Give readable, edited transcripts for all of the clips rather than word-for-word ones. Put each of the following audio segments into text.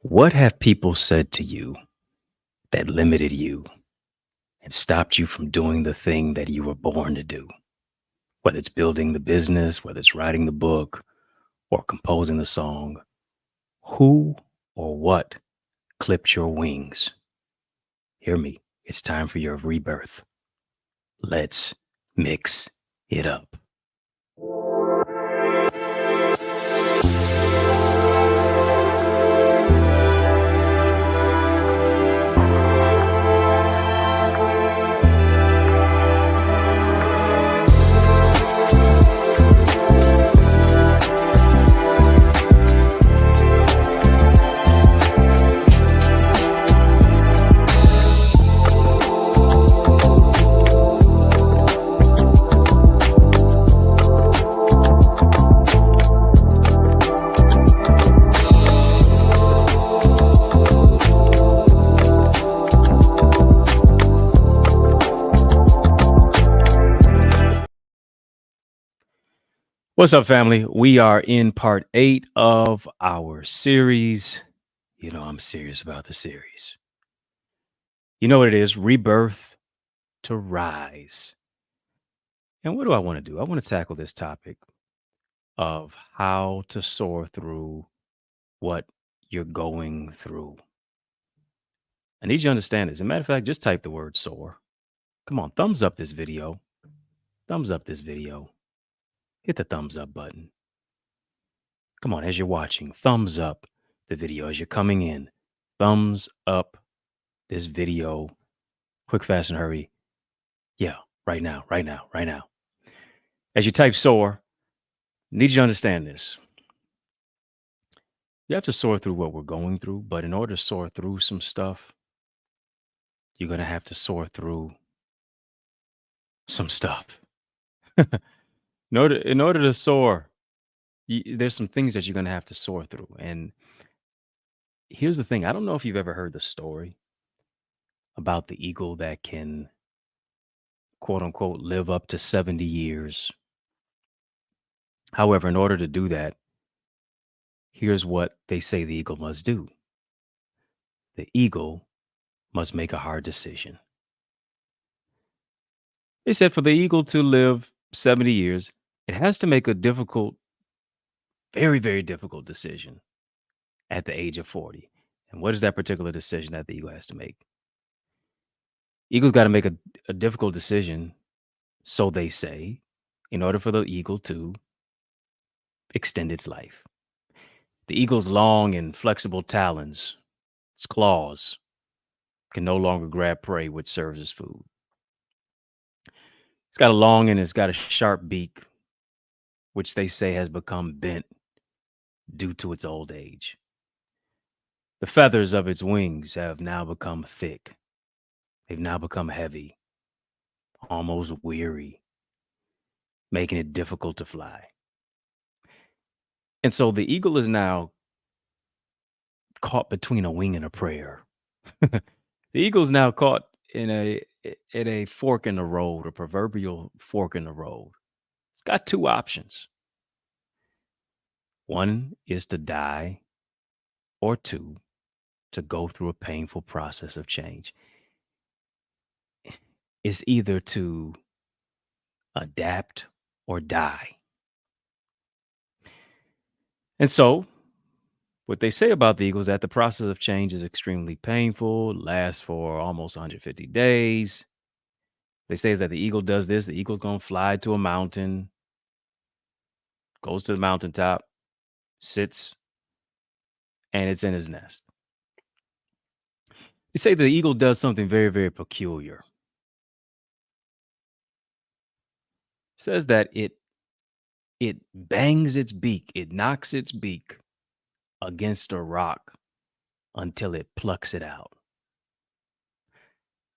What have people said to you that limited you and stopped you from doing the thing that you were born to do? Whether it's building the business, whether it's writing the book, or composing the song, who or what clipped your wings? Hear me, it's time for your rebirth. Let's mix it up. What's up, family? We are in part 8 of our series. You know, I'm serious about the series. You know what it is, rebirth to rise. And what do I want to do? I want to tackle this topic of how to soar through what you're going through. I need you to understand this. As a matter of fact, just type the word soar. Come on, thumbs up this video. Thumbs up this video. Hit the thumbs up button. Come on, as you're watching, thumbs up the video. As you're coming in, thumbs up this video. Quick, fast, and hurry. Yeah, right now, right now, right now. As you type soar, need you to understand this. You have to soar through what we're going through, but in order to soar through some stuff, you're going to have to soar through some stuff. in order to soar, there's some things that you're going to have to soar through. And here's the thing. I don't know if you've ever heard the story about the eagle that can, quote unquote, live up to 70 years. However, in order to do that, here's what they say the eagle must do. The eagle must make a hard decision. They said for the eagle to live 70 years, it has to make a difficult, very, very difficult decision at the age of 40. And what is that particular decision that the eagle has to make? Eagle's got to make a difficult decision, so they say, in order for the eagle to extend its life. The eagle's long and flexible talons, its claws, can no longer grab prey, which serves as food. It's got a long and it's got a sharp beak, which they say has become bent due to its old age. The feathers of its wings have now become thick. They've now become heavy, almost weary, making it difficult to fly. And so the eagle is now caught between a wing and a prayer. The eagle's now caught in a fork in the road, a proverbial fork in the road. It's got two options. One is to die, or two, to go through a painful process of change. It's either to adapt or die. And so, what they say about the eagle is that the process of change is extremely painful, lasts for almost 150 days. They say is that the eagle does this, the eagle's going to fly to a mountain, goes to the mountaintop, sits, and it's in his nest. They say the eagle does something very, very peculiar. It says that it bangs its beak, it knocks its beak against a rock until it plucks it out.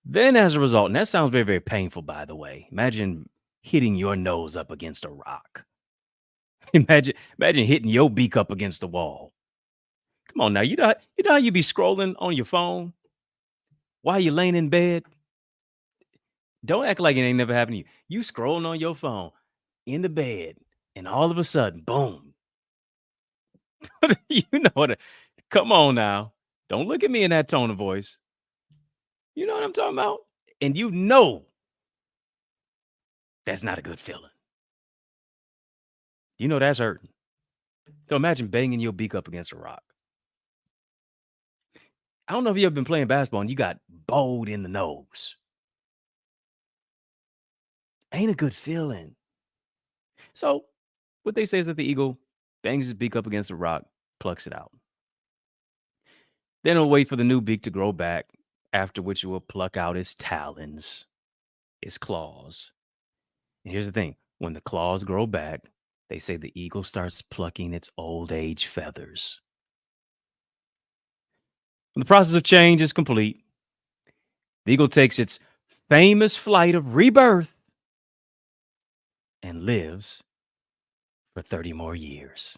Then as a result, and that sounds very, very painful, by the way. Imagine hitting your nose up against a rock. Imagine hitting your beak up against the wall. Come on now, you know how you be scrolling on your phone while you're laying in bed? Don't act like it ain't never happened to you. You scrolling on your phone in the bed, and all of a sudden, boom. You know what? Come on now. Don't look at me in that tone of voice. You know what I'm talking about? And you know that's not a good feeling. You know that's hurting. So imagine banging your beak up against a rock. I don't know if you ever been playing basketball and you got bowled in the nose. Ain't a good feeling. So what they say is that the eagle bangs his beak up against a rock, plucks it out. Then it'll wait for the new beak to grow back, after which it will pluck out its talons, its claws. And here's the thing, when the claws grow back, they say the eagle starts plucking its old age feathers. When the process of change is complete, the eagle takes its famous flight of rebirth and lives for 30 more years.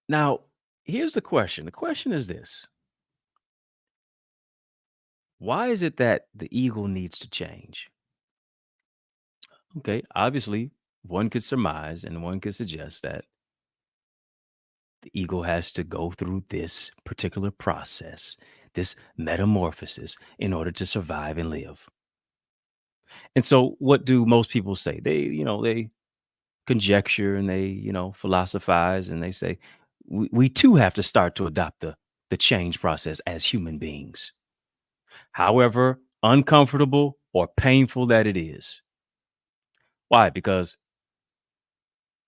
Now, here's the question. The question is this: why is it that the eagle needs to change? Okay, obviously, one could surmise and one could suggest that the eagle has to go through this particular process, this metamorphosis, in order to survive and live. And so, what do most people say? They conjecture and they, philosophize and they say, we too have to start to adopt the change process as human beings, however uncomfortable or painful that it is. Why? Because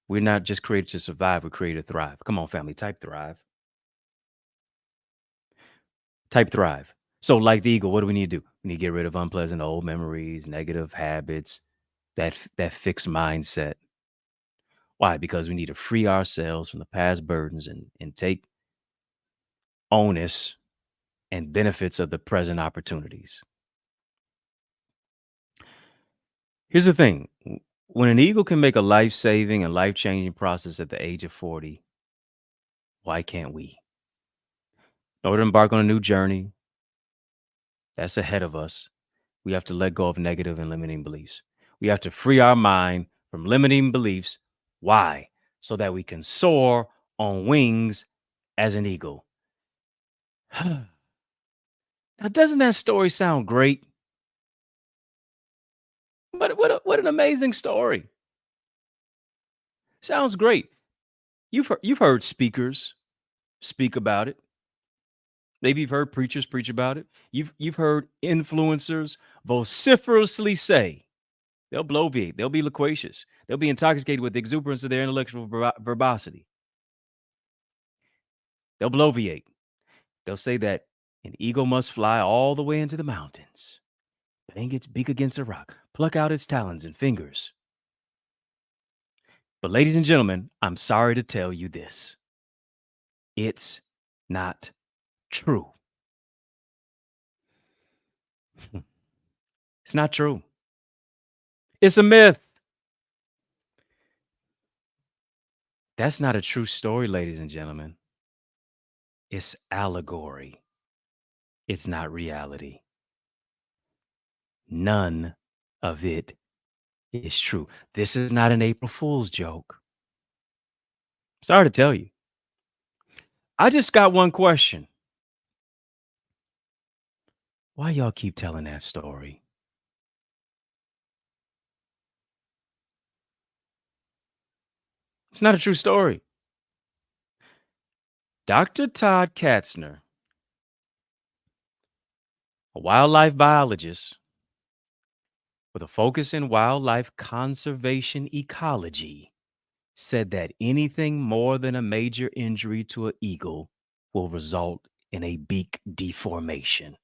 we're not just created to survive, we're created to thrive. Come on, family, type thrive. Type thrive. So, like the eagle, what do we need to do? We need to get rid of unpleasant old memories, negative habits, that fixed mindset. Why? Because we need to free ourselves from the past burdens and take onus and benefits of the present opportunities. Here's the thing: when an eagle can make a life saving and life changing process at the age of 40, why can't we? In order to embark on a new journey that's ahead of us, we have to let go of negative and limiting beliefs. We have to free our mind from limiting beliefs. Why? So that we can soar on wings as an eagle. Now, doesn't that story sound great? What an amazing story. Sounds great. You've heard speakers speak about it. Maybe you've heard preachers preach about it. You've heard influencers vociferously say they'll bloviate, they'll be loquacious, they'll be intoxicated with the exuberance of their intellectual verbosity. They'll bloviate. They'll say that an eagle must fly all the way into the mountains, bang its beak against a rock, pluck out its talons and fingers. But, ladies and gentlemen, I'm sorry to tell you this: it's not true. It's not true. It's a myth. That's not a true story, ladies and gentlemen. It's allegory. It's not reality. None of it is true. This is not an April Fool's joke. Sorry to tell you. I just got one question. Why y'all keep telling that story? It's not a true story. Dr. Todd Katzner, a wildlife biologist with a focus in wildlife conservation ecology, said that anything more than a major injury to an eagle will result in a beak deformation.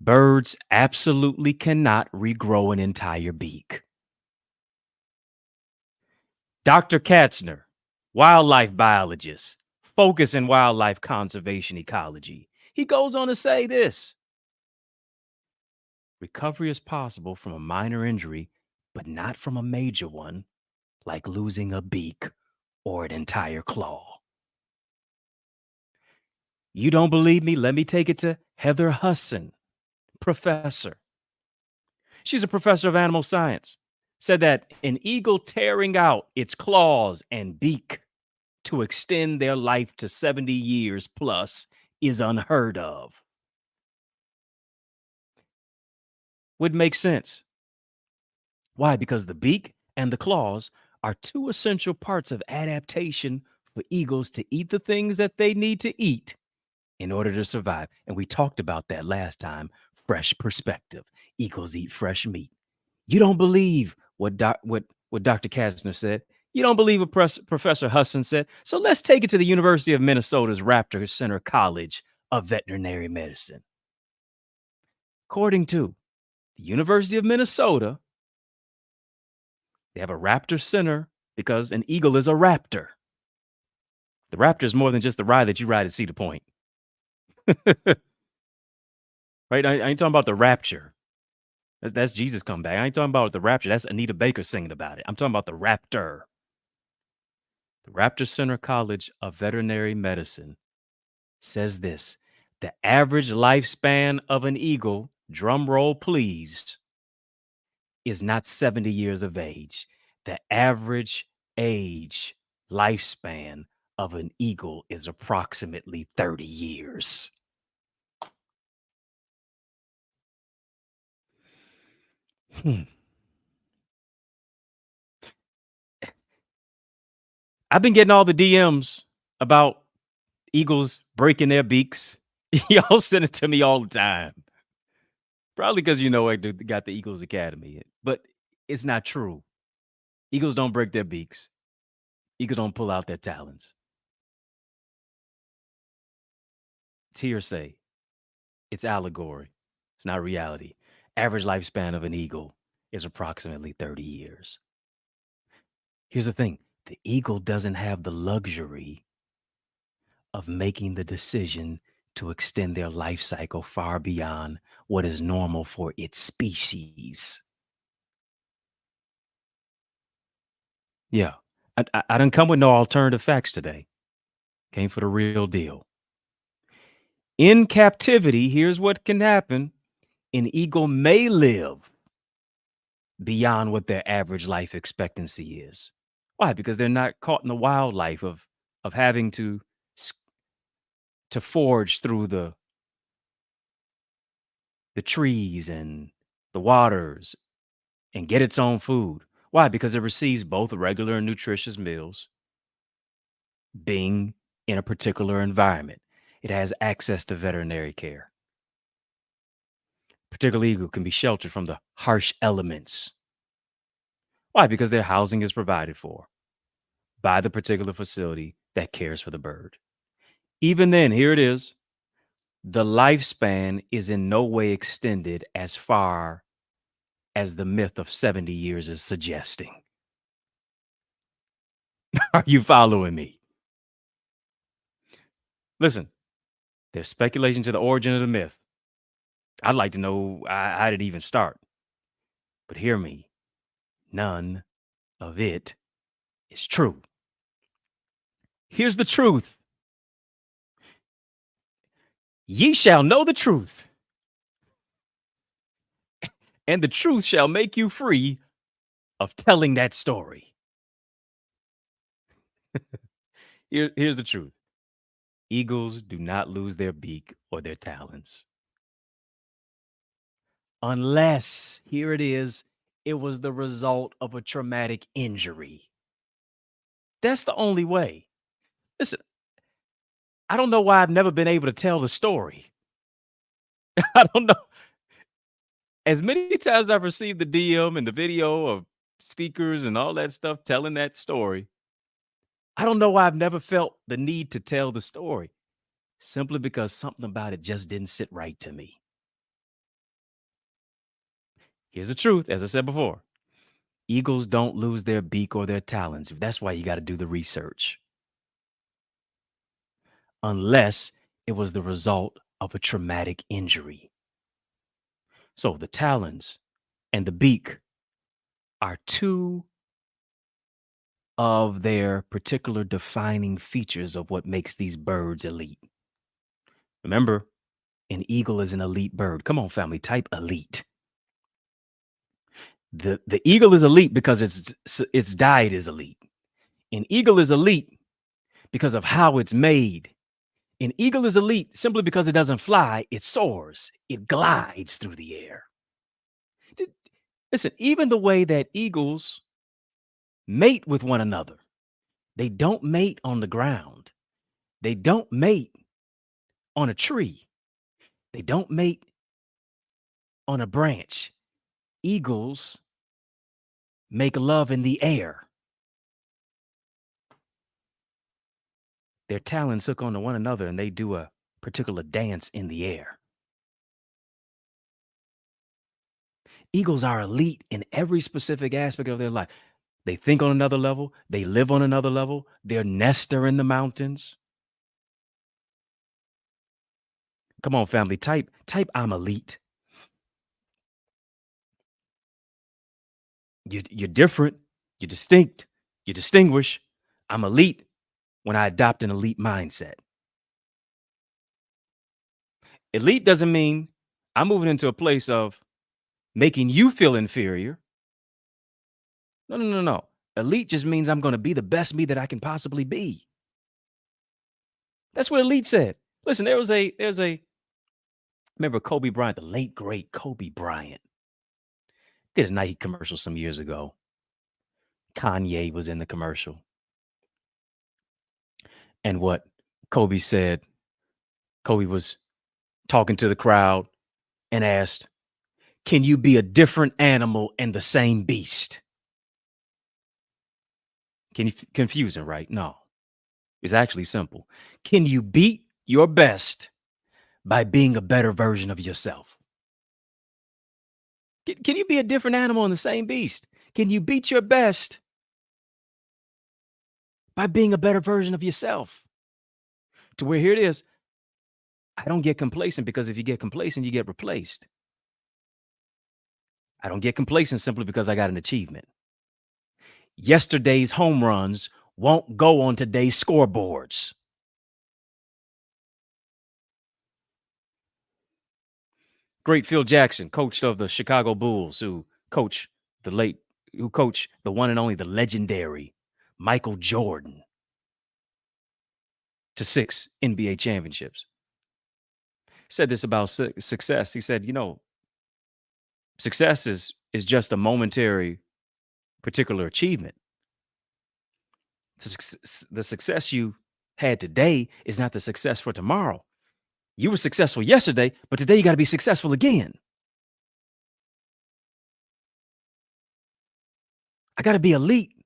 Birds absolutely cannot regrow an entire beak. Dr. Katzner, wildlife biologist, focus in wildlife conservation ecology. He goes on to say this: recovery is possible from a minor injury, but not from a major one, like losing a beak or an entire claw. You don't believe me? Let me take it to Heather Husson, professor. She's a professor of animal science. Said that an eagle tearing out its claws and beak to extend their life to 70 years plus is unheard of. Would make sense. Why? Because the beak and the claws are two essential parts of adaptation for eagles to eat the things that they need to eat in order to survive. And we talked about that last time. Fresh perspective. Eagles eat fresh meat. You don't believe what Dr. Kastner said. You don't believe what Professor Husson said. So let's take it to the University of Minnesota's Raptor Center College of Veterinary Medicine. According to the University of Minnesota, they have a Raptor Center because an eagle is a raptor. The raptor is more than just the ride that you ride at Cedar Point. Right? I ain't talking about the rapture. That's Jesus come back. I ain't talking about the rapture. That's Anita Baker singing about it. I'm talking about the raptor. The Raptor Center College of Veterinary Medicine says this: the average lifespan of an eagle, drum roll please, is not 70 years of age. The average age lifespan of an eagle is approximately 30 years. I've been getting all the DMs about eagles breaking their beaks. Y'all send it to me all the time. Probably because I got the Eagles Academy, but it's not true. Eagles don't break their beaks. Eagles don't pull out their talons. It's hearsay. It's allegory. It's not reality. Average lifespan of an eagle is approximately 30 years. Here's the thing. The eagle doesn't have the luxury of making the decision to extend their life cycle far beyond what is normal for its species. Yeah. I didn't come with no alternative facts today. Came for the real deal. In captivity, here's what can happen. An eagle may live beyond what their average life expectancy is. Why? Because they're not caught in the wildlife of having to forage through the trees and the waters and get its own food. Why? Because it receives both regular and nutritious meals being in a particular environment. It has access to veterinary care. Particular eagle can be sheltered from the harsh elements. Why? Because their housing is provided for by the particular facility that cares for the bird. Even then, here it is. The lifespan is in no way extended as far as the myth of 70 years is suggesting. Are you following me? Listen, there's speculation to the origin of the myth. I'd like to know how did it even start. But hear me, none of it is true. Here's the truth. Ye shall know the truth, and the truth shall make you free of telling that story. Here's the truth. Eagles do not lose their beak or their talons. Unless, here it is, it was the result of a traumatic injury. That's the only way. Listen, I don't know why I've never been able to tell the story. I don't know. As many times I've received the DM and the video of speakers and all that stuff telling that story, I don't know why I've never felt the need to tell the story. Simply because something about it just didn't sit right to me. Here's the truth, as I said before. Eagles don't lose their beak or their talons. That's why you got to do the research. Unless it was the result of a traumatic injury. So the talons and the beak are two of their particular defining features of what makes these birds elite. Remember, an eagle is an elite bird. Come on, family, type elite. The eagle is elite because its diet is elite. An eagle is elite because of how it's made. An eagle is elite simply because it doesn't fly, it soars, it glides through the air. Listen, even the way that eagles mate with one another, they don't mate on the ground. They don't mate on a tree. They don't mate on a branch. Eagles make love in the air. Their talons hook onto one another and they do a particular dance in the air. Eagles are elite in every specific aspect of their life. They think on another level. They live on another level. They're nester in the mountains. Come on, family. Type I'm elite. You're different. You're distinct. You distinguish. I'm elite when I adopt an elite mindset. Elite doesn't mean I'm moving into a place of making you feel inferior. No. Elite just means I'm going to be the best me that I can possibly be. That's what elite said. Listen, there's a remember Kobe Bryant, the late great Kobe Bryant, did a Nike commercial some years ago. Kanye was in the commercial. And what Kobe said, Kobe was talking to the crowd and asked, "Can you be a different animal and the same beast?" Confusing, right? No. It's actually simple. Can you beat your best by being a better version of yourself? Can you be a different animal and the same beast? Can you beat your best by being a better version of yourself? To where here it is, I don't get complacent, because if you get complacent, you get replaced. I don't get complacent simply because I got an achievement. Yesterday's home runs won't go on today's scoreboards. Great Phil Jackson, coach of the Chicago Bulls, who coached the one and only, the legendary Michael Jordan to 6 NBA championships. Said this about success. He said, success is just a momentary particular achievement. The success you had today is not the success for tomorrow. You were successful yesterday, but today you got to be successful again. I got to be elite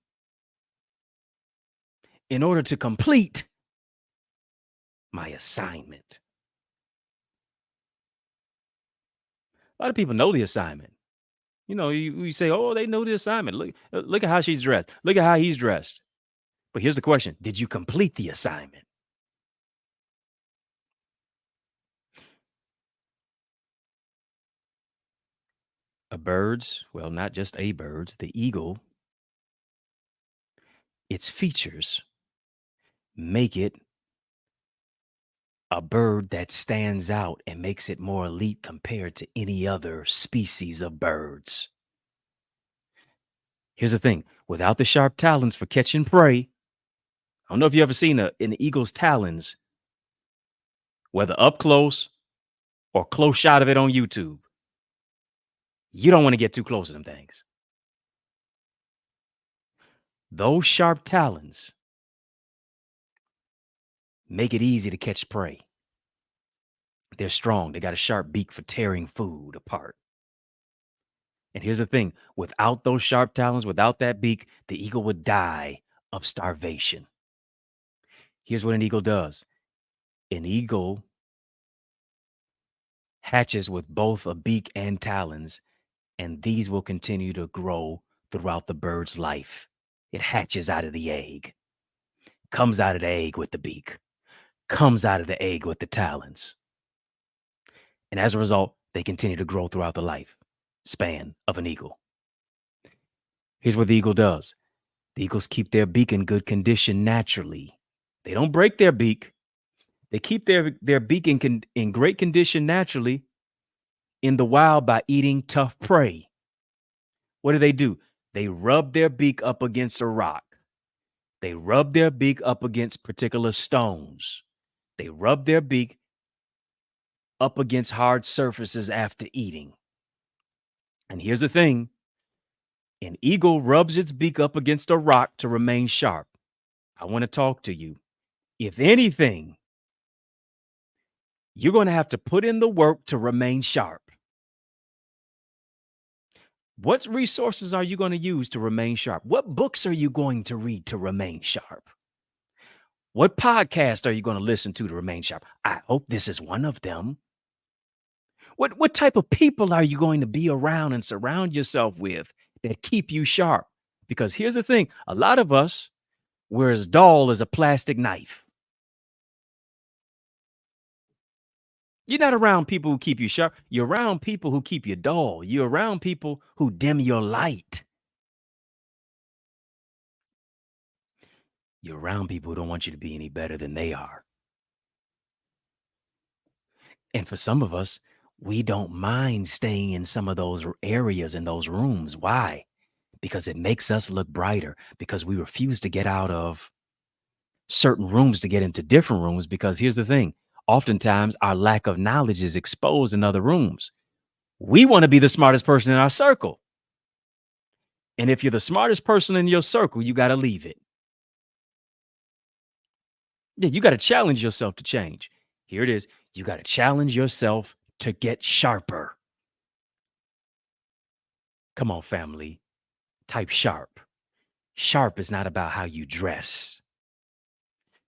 in order to complete my assignment. A lot of people know the assignment. You say, "Oh, they know the assignment. Look at how she's dressed. Look at how he's dressed." But here's the question: did you complete the assignment? Well, not just a bird's, the eagle, its features make it a bird that stands out and makes it more elite compared to any other species of birds. Here's the thing: without the sharp talons for catching prey, I don't know if you ever seen an eagle's talons, whether up close or close shot of it on YouTube. You don't want to get too close to them things. Those sharp talons make it easy to catch prey. They're strong. They got a sharp beak for tearing food apart. And here's the thing: without those sharp talons, without that beak, the eagle would die of starvation. Here's what an eagle does: an eagle hatches with both a beak and talons, and these will continue to grow throughout the bird's life. It hatches out of the egg, comes out of the egg with the beak, comes out of the egg with the talons. And as a result, they continue to grow throughout the life span of an eagle. Here's what the eagle does: the eagles keep their beak in good condition naturally. They don't break their beak. They keep their beak in great condition naturally in the wild by eating tough prey. What do? They rub their beak up against a rock. They rub their beak up against particular stones. They rub their beak up against hard surfaces after eating. And here's the thing, an eagle rubs its beak up against a rock to remain sharp. I want to talk to you. If anything, you're going to have to put in the work to remain sharp. What resources are you going to use to remain sharp? What books are you going to read to remain sharp? What podcast are you going to listen to remain sharp? I hope this is one of them. What type of people are you going to be around and surround yourself with that keep you sharp? Because here's the thing, a lot of us, we're as dull as a plastic knife. You're not around people who keep you sharp. You're around people who keep you dull. You're around people who dim your light. You're around people who don't want you to be any better than they are. And for some of us, we don't mind staying in some of those areas, in those rooms. Why? Because it makes us look brighter, because we refuse to get out of certain rooms to get into different rooms. Because here's the thing, oftentimes our lack of knowledge is exposed in other rooms. We want to be the smartest person in our circle. And if you're the smartest person in your circle, you got to leave it. Yeah, you got to challenge yourself to change. Here it is. You got to challenge yourself to get sharper. Come on, family. Type sharp. Sharp is not about how you dress.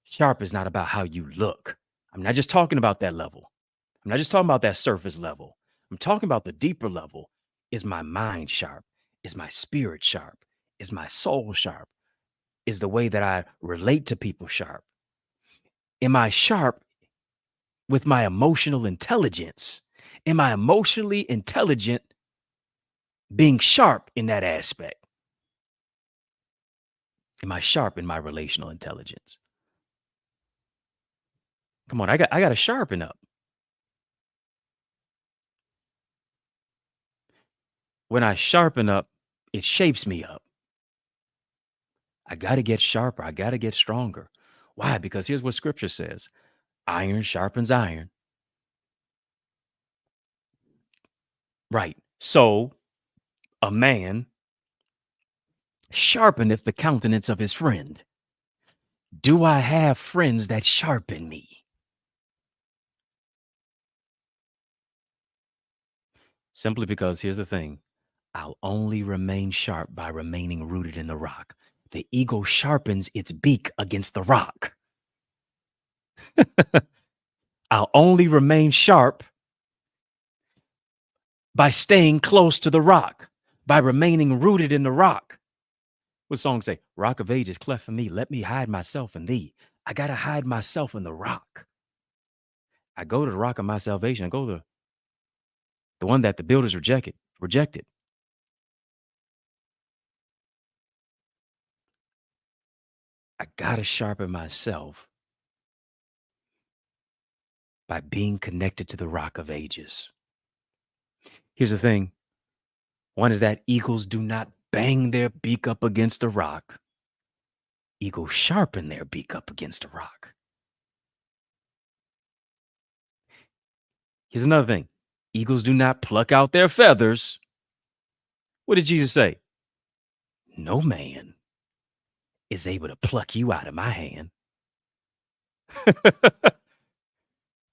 Sharp is not about how you look. I'm not just talking about that level. I'm not just talking about that surface level. I'm talking about the deeper level. Is my mind sharp? Is my spirit sharp? Is my soul sharp? Is the way that I relate to people sharp? Am I sharp with my emotional intelligence? Am I emotionally intelligent being sharp in that aspect? Am I sharp in my relational intelligence? Come on, I got to sharpen up. When I sharpen up, it shapes me up. I got to get sharper. I got to get stronger. Why? Because here's what scripture says. Iron sharpens iron. Right. So a man sharpeneth the countenance of his friend. Do I have friends that sharpen me? Simply because here's the thing. I'll only remain sharp by remaining rooted in the rock. The eagle sharpens its beak against the rock. I'll only remain sharp by staying close to the rock, by remaining rooted in the rock. What song say? Rock of ages cleft for me. Let me hide myself in thee. I got to hide myself in the rock. I go to the rock of my salvation. I go to the one that the builders rejected. I got to sharpen myself by being connected to the rock of ages. Here's the thing. One is that eagles do not bang their beak up against a rock. Eagles sharpen their beak up against a rock. Here's another thing. Eagles do not pluck out their feathers. What did Jesus say? No man is able to pluck you out of my hand.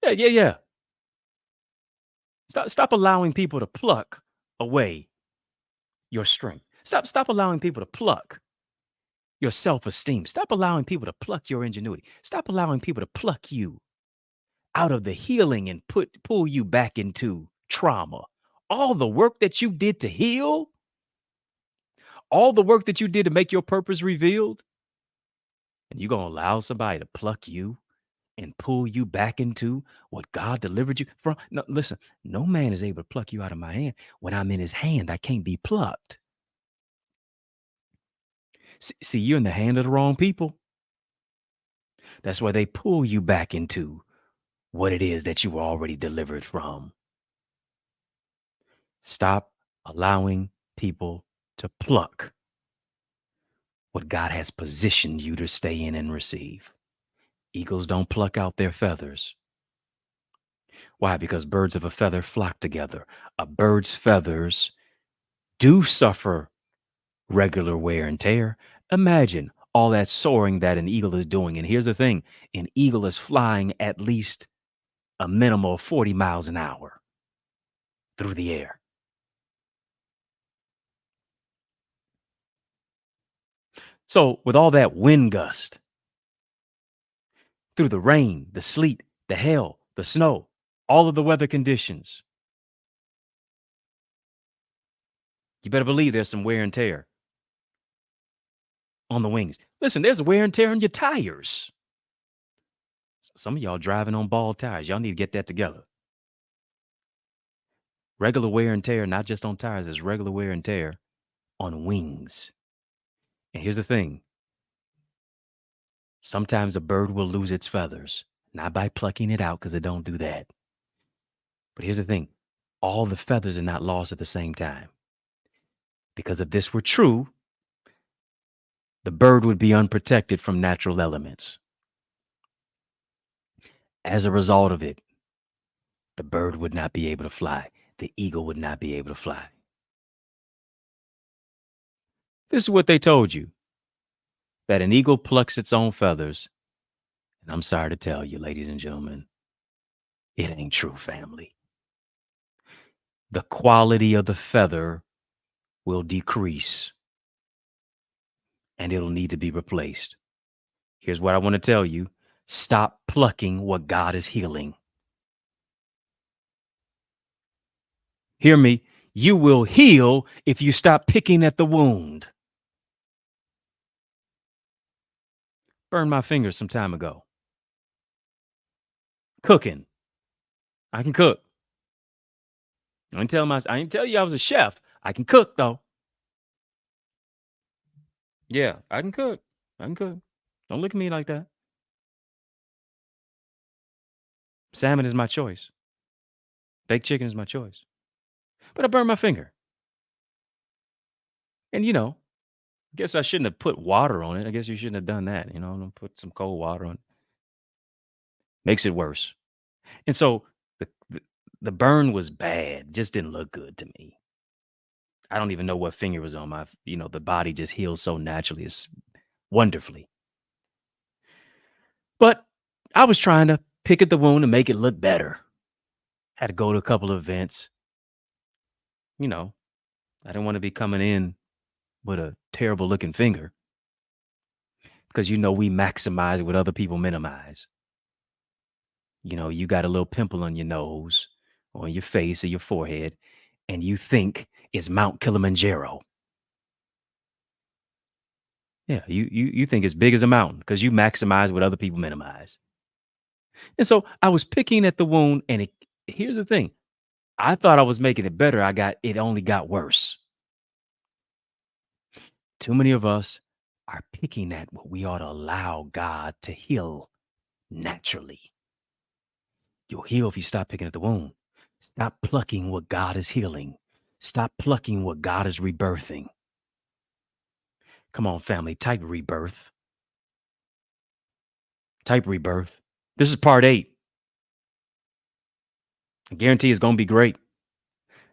Yeah. Stop allowing people to pluck away your strength. Stop allowing people to pluck your self-esteem. Stop allowing people to pluck your ingenuity. Stop allowing people to pluck you out of the healing and pull you back into trauma. All the work that you did to heal, all the work that you did to make your purpose revealed, and you're going to allow somebody to pluck you and pull you back into what God delivered you from. No, listen, no man is able to pluck you out of my hand. When I'm in his hand, I can't be plucked. See, you're in the hand of the wrong people. That's why they pull you back into what it is that you were already delivered from. Stop allowing people to pluck what God has positioned you to stay in and receive. Eagles don't pluck out their feathers. Why? Because birds of a feather flock together. A bird's feathers do suffer regular wear and tear. Imagine all that soaring that an eagle is doing. And here's the thing, an eagle is flying at least a minimum of 40 miles an hour through the air. So, with all that wind gust, through the rain, the sleet, the hail, the snow, all of the weather conditions, you better believe there's some wear and tear on the wings. Listen, there's wear and tear on your tires. Some of y'all driving on bald tires. Y'all need to get that together. Regular wear and tear, not just on tires, there's regular wear and tear on wings. And here's the thing. Sometimes a bird will lose its feathers, not by plucking it out, because it don't do that. But here's the thing. All the feathers are not lost at the same time. Because if this were true, the bird would be unprotected from natural elements. As a result of it, the bird would not be able to fly. The eagle would not be able to fly. This is what they told you, that an eagle plucks its own feathers. And I'm sorry to tell you, ladies and gentlemen, it ain't true, family. The quality of the feather will decrease and it'll need to be replaced. Here's what I want to tell you. Stop plucking what God is healing. Hear me. You will heal if you stop picking at the wound. Burned my fingers some time ago. Cooking. I can cook. I didn't tell you I was a chef. I can cook though. Yeah, I can cook. I can cook. Don't look at me like that. Salmon is my choice. Baked chicken is my choice. But I burned my finger. And I guess I shouldn't have put water on it. I guess you shouldn't have done that. Put some cold water on it. Makes it worse. And so the burn was bad. Just didn't look good to me. I don't even know what finger was on the body just heals so naturally. It's wonderfully. But I was trying to pick at the wound and make it look better. Had to go to a couple of events. I didn't want to be coming in with a terrible looking finger because we maximize what other people minimize. You got a little pimple on your nose or on your face or your forehead, and you think it's Mount Kilimanjaro. Yeah, you think it's big as a mountain because you maximize what other people minimize. And so I was picking at the wound, and here's the thing. I thought I was making it better. It only got worse. Too many of us are picking at what we ought to allow God to heal naturally. You'll heal if you stop picking at the wound. Stop plucking what God is healing. Stop plucking what God is rebirthing. Come on, family, type rebirth. Type rebirth. This is part 8. I guarantee it's going to be great.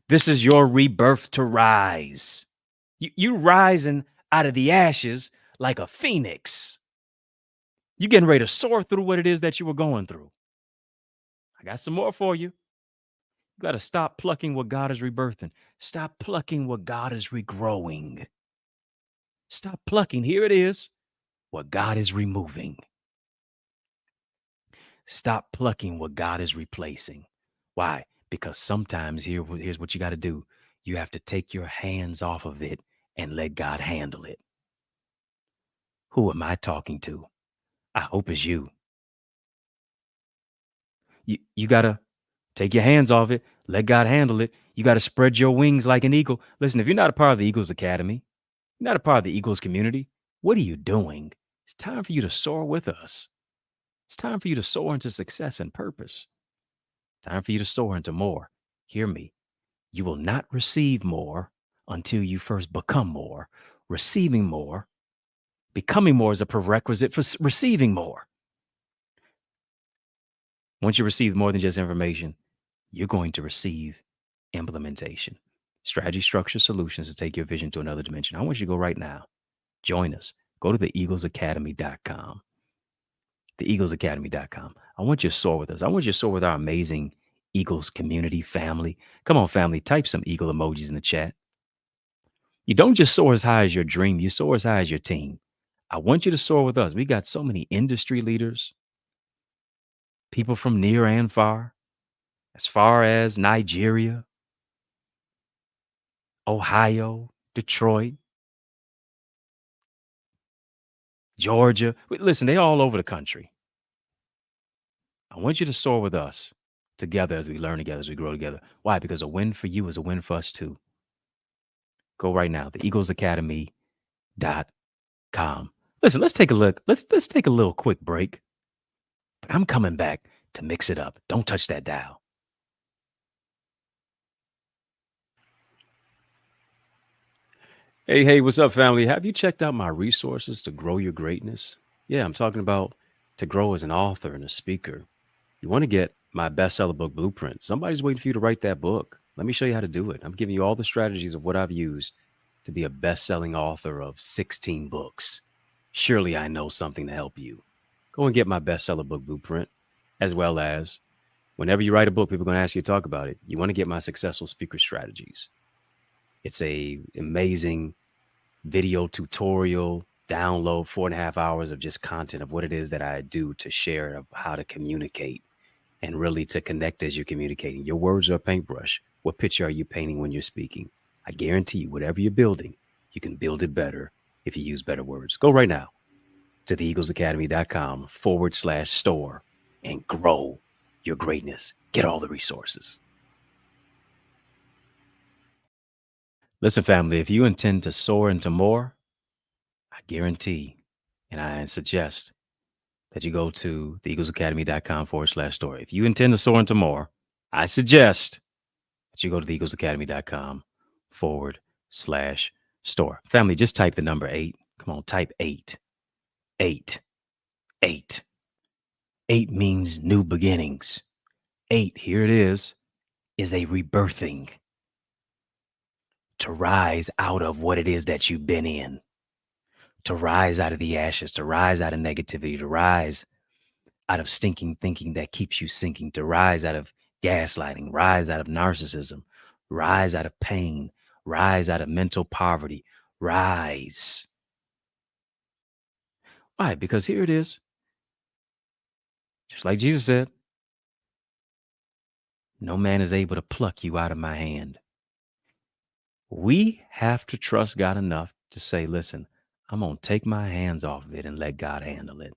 This is your rebirth to rise. You rising out of the ashes like a phoenix. You getting ready to soar through what it is that you were going through. I got some more for you. You got to stop plucking what God is rebirthing. Stop plucking what God is regrowing. Stop plucking. Here it is. What God is removing. Stop plucking what God is replacing. Why? Because sometimes here's what you got to do. You have to take your hands off of it and let God handle it. Who am I talking to? I hope it's you. You got to take your hands off it. Let God handle it. You got to spread your wings like an eagle. Listen, if you're not a part of the Eagles Academy, you're not a part of the Eagles community, what are you doing? It's time for you to soar with us. It's time for you to soar into success and purpose. Time for you to soar into more. Hear me. You will not receive more until you first become more. Receiving more Becoming more is a prerequisite for receiving more. Once you receive more than just information, you're going to receive implementation, strategy, structure, solutions to take your vision to another dimension. I want you to go right now. Join us. Go to theeaglesacademy.com. Theeaglesacademy.com. I want you to soar with us. I want you to soar with our amazing Eagles community family. Come on, family, type some eagle emojis in the chat. You don't just soar as high as your dream, you soar as high as your team. I want you to soar with us. We got so many industry leaders, people from near and far, as far as Nigeria, Ohio, Detroit, Georgia. Listen, they're all over the country. I want you to soar with us together as we learn together, as we grow together. Why? Because a win for you is a win for us too. Go right now, theeaglesacademy.com. Listen, let's take a look. Let's take a little quick break. But I'm coming back to mix it up. Don't touch that dial. Hey, what's up, family? Have you checked out my resources to grow your greatness? Yeah, I'm talking about to grow as an author and a speaker. You want to get my bestseller book blueprint. Somebody's waiting for you to write that book. Let me show you how to do it. I'm giving you all the strategies of what I've used to be a best-selling author of 16 books. Surely I know something to help you. Go and get my bestseller book blueprint, as well as whenever you write a book, people are going to ask you to talk about it. You want to get my successful speaker strategies. It's a amazing video tutorial download, 4.5 hours of just content of what it is that I do to share of how to communicate and really to connect as you're communicating. Your words are a paintbrush. What picture are you painting when you're speaking? I guarantee you, whatever you're building, you can build it better if you use better words. Go right now to theeaglesacademy.com/store and grow your greatness. Get all the resources. Listen, family, if you intend to soar into more, I guarantee and I suggest that you go to theeaglesacademy.com/store. If you intend to soar into more, I suggest that you go to theeaglesacademy.com/store. Family, just type the number 8. Come on, type 8. 8. 8. 8 means new beginnings. 8, here it is a rebirthing. To rise out of what it is that you've been in, to rise out of the ashes, to rise out of negativity, to rise out of stinking thinking that keeps you sinking, to rise out of gaslighting, rise out of narcissism, rise out of pain, rise out of mental poverty, rise. Why? Because here it is. Just like Jesus said, no man is able to pluck you out of my hand. We have to trust God enough to say, listen, I'm going to take my hands off of it and let God handle it.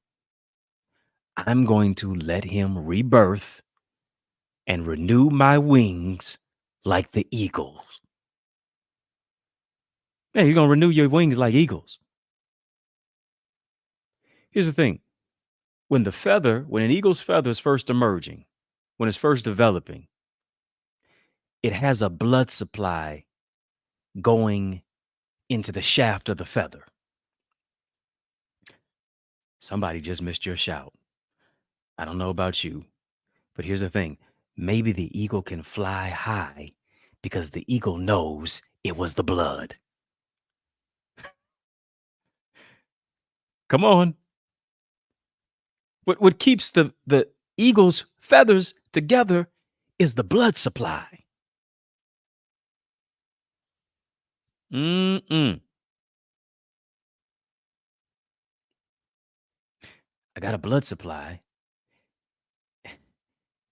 I'm going to let him rebirth and renew my wings like the eagles. Yeah, you're going to renew your wings like eagles. Here's the thing. When an eagle's feather is first emerging, when it's first developing, it has a blood supply going into the shaft of the feather. Somebody just missed your shout. I don't know about you, but here's the thing. Maybe the eagle can fly high because the eagle knows it was the blood. Come on. What keeps the eagle's feathers together is the blood supply. I got a blood supply,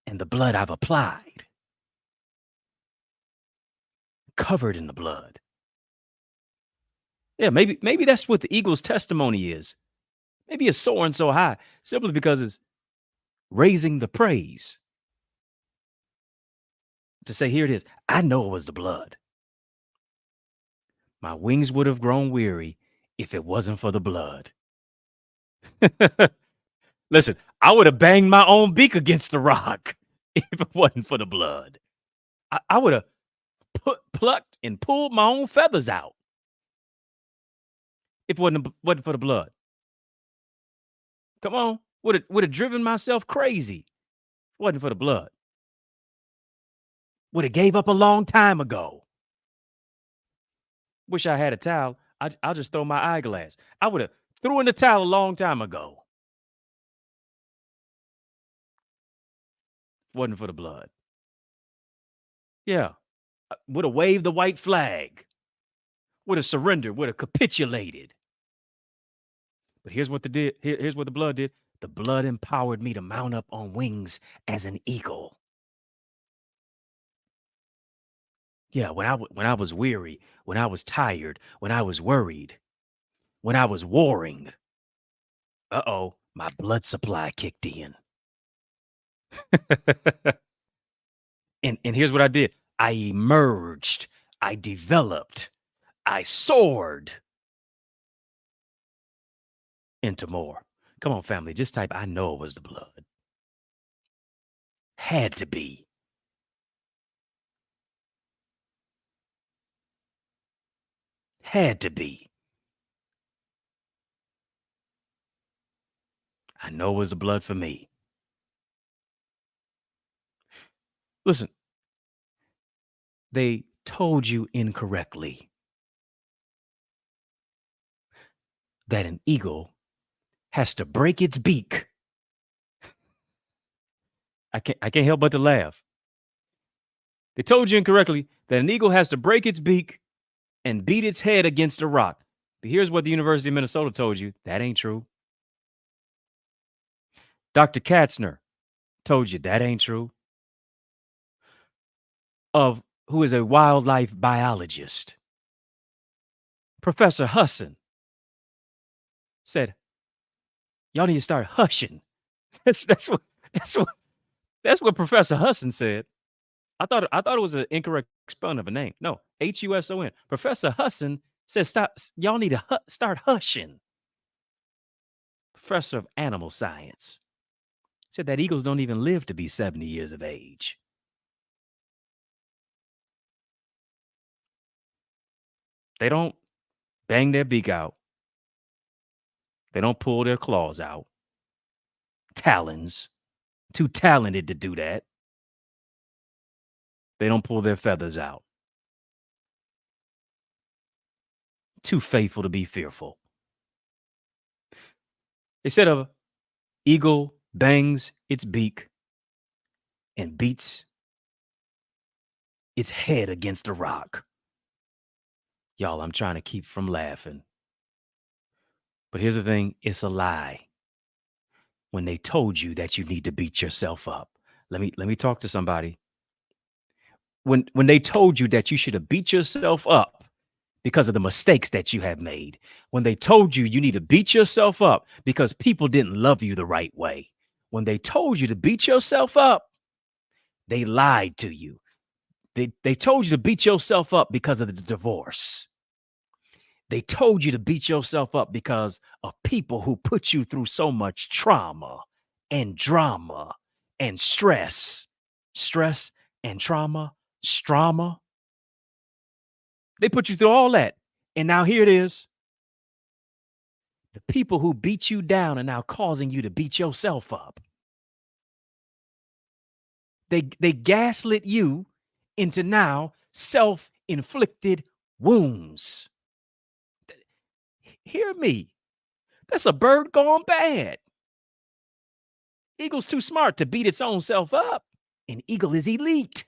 and the blood I've applied, covered in the blood. Yeah, maybe that's what the eagle's testimony is. Maybe it's soaring so high simply because it's raising the praise. To say, here it is. I know it was the blood. My wings would have grown weary if it wasn't for the blood. Listen, I would have banged my own beak against the rock if it wasn't for the blood. I would have plucked and pulled my own feathers out if it wasn't for the blood. Come on. Would have driven myself crazy. Wasn't for the blood. Would have gave up a long time ago. Wish I had a towel. I'll just throw my eyeglass. I would have threw in the towel a long time ago. Wasn't for the blood. Yeah. Would have waved the white flag. Would have surrendered. Would have capitulated. But here's what the blood did. The blood empowered me to mount up on wings as an eagle. Yeah, when I was weary, when I was tired, when I was worried, when I was warring, my blood supply kicked in. And here's what I did. I emerged, I developed, I soared into more. Come on, family, just type I know it was the blood. Had to be. Had to be. I know it was the blood for me. Listen, they told you incorrectly that an eagle has to break its beak. I can't help but to laugh. They told you incorrectly that an eagle has to break its beak and beat its head against a rock. But here's what the University of Minnesota told you. That ain't true. Dr. Katzner told you that ain't true. Who is a wildlife biologist. Professor Husson said, y'all need to start hushing. That's what Professor Husson said. I thought it was an incorrect spelling of a name. No, Huson. Professor Husson says, stop. Y'all need to start hushing. Professor of animal science said that eagles don't even live to be 70 years of age. They don't bang their beak out. They don't pull their claws out. Talons. Too talented to do that. They don't pull their feathers out. Too faithful to be fearful. They said a eagle bangs its beak and beats its head against a rock. Y'all, I'm trying to keep from laughing. But here's the thing, it's a lie. When they told you that you need to beat yourself up. Let me talk to somebody. When they told you that you should have beat yourself up because of the mistakes that you have made, when they told you you need to beat yourself up because people didn't love you the right way, when they told you to beat yourself up, they lied to you. They told you to beat yourself up because of the divorce. They told you to beat yourself up because of people who put you through so much trauma and drama and stress and trauma. They put you through all that. And now here it is. The people who beat you down are now causing you to beat yourself up. They gaslit you into now self-inflicted wounds. Hear me. That's a bird gone bad. Eagle's too smart to beat its own self up. An eagle is elite.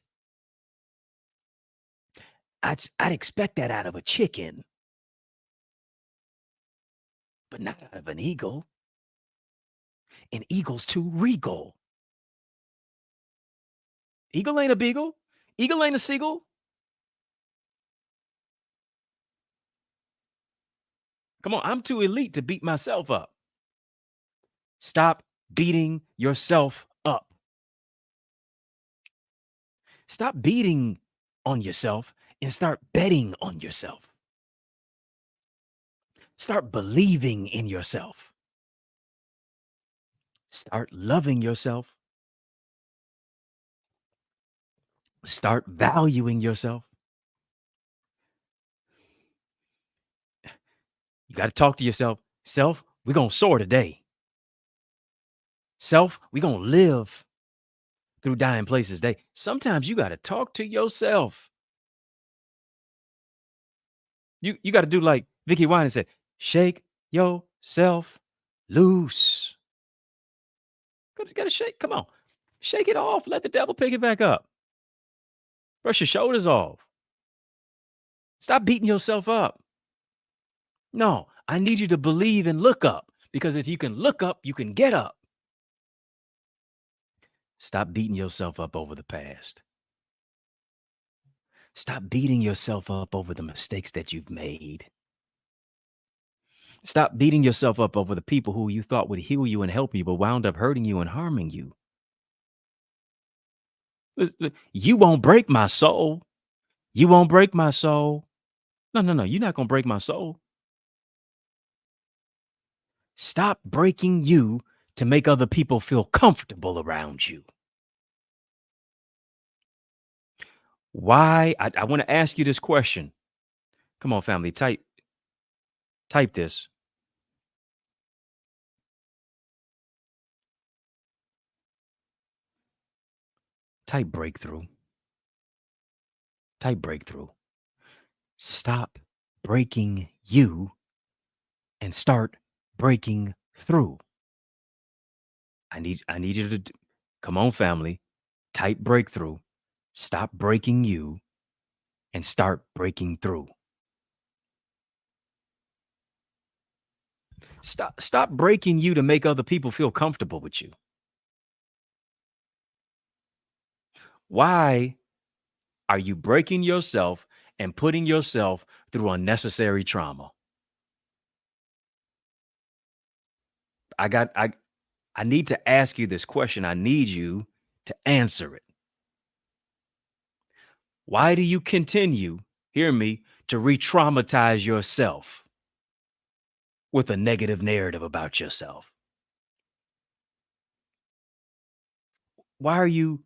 I'd expect that out of a chicken, but not out of an eagle. An eagle's too regal. Eagle ain't a beagle. Eagle ain't a seagull. Come on, I'm too elite to beat myself up. Stop beating yourself up. Stop beating on yourself and start betting on yourself. Start believing in yourself. Start loving yourself. Start valuing yourself. You got to talk to yourself. Self, we're going to soar today. Self, we gonna live through dying places. Sometimes you gotta talk to yourself. You gotta do like Vicky Wine said, shake yourself loose. Gotta shake. Come on. Shake it off. Let the devil pick it back up. Brush your shoulders off. Stop beating yourself up. No, I need you to believe and look up, because if you can look up, you can get up. Stop beating yourself up over the past. Stop beating yourself up over the mistakes that you've made. Stop beating yourself up over the people who you thought would heal you and help you, but wound up hurting you and harming you. You won't break my soul. You won't break my soul. No, no, no. You're not going to break my soul. Stop breaking you to make other people feel comfortable around you. Why? I want to ask you this question. Come on, family. Type this. Type breakthrough. Type breakthrough. Stop breaking you and start breaking through. I need you to come on, family. Type breakthrough. Stop breaking you and start breaking through. Stop breaking you to make other people feel comfortable with you. Why are you breaking yourself and putting yourself through unnecessary trauma? I need to ask you this question. I need you to answer it. Why do you continue, hear me, to re-traumatize yourself with a negative narrative about yourself? Why are you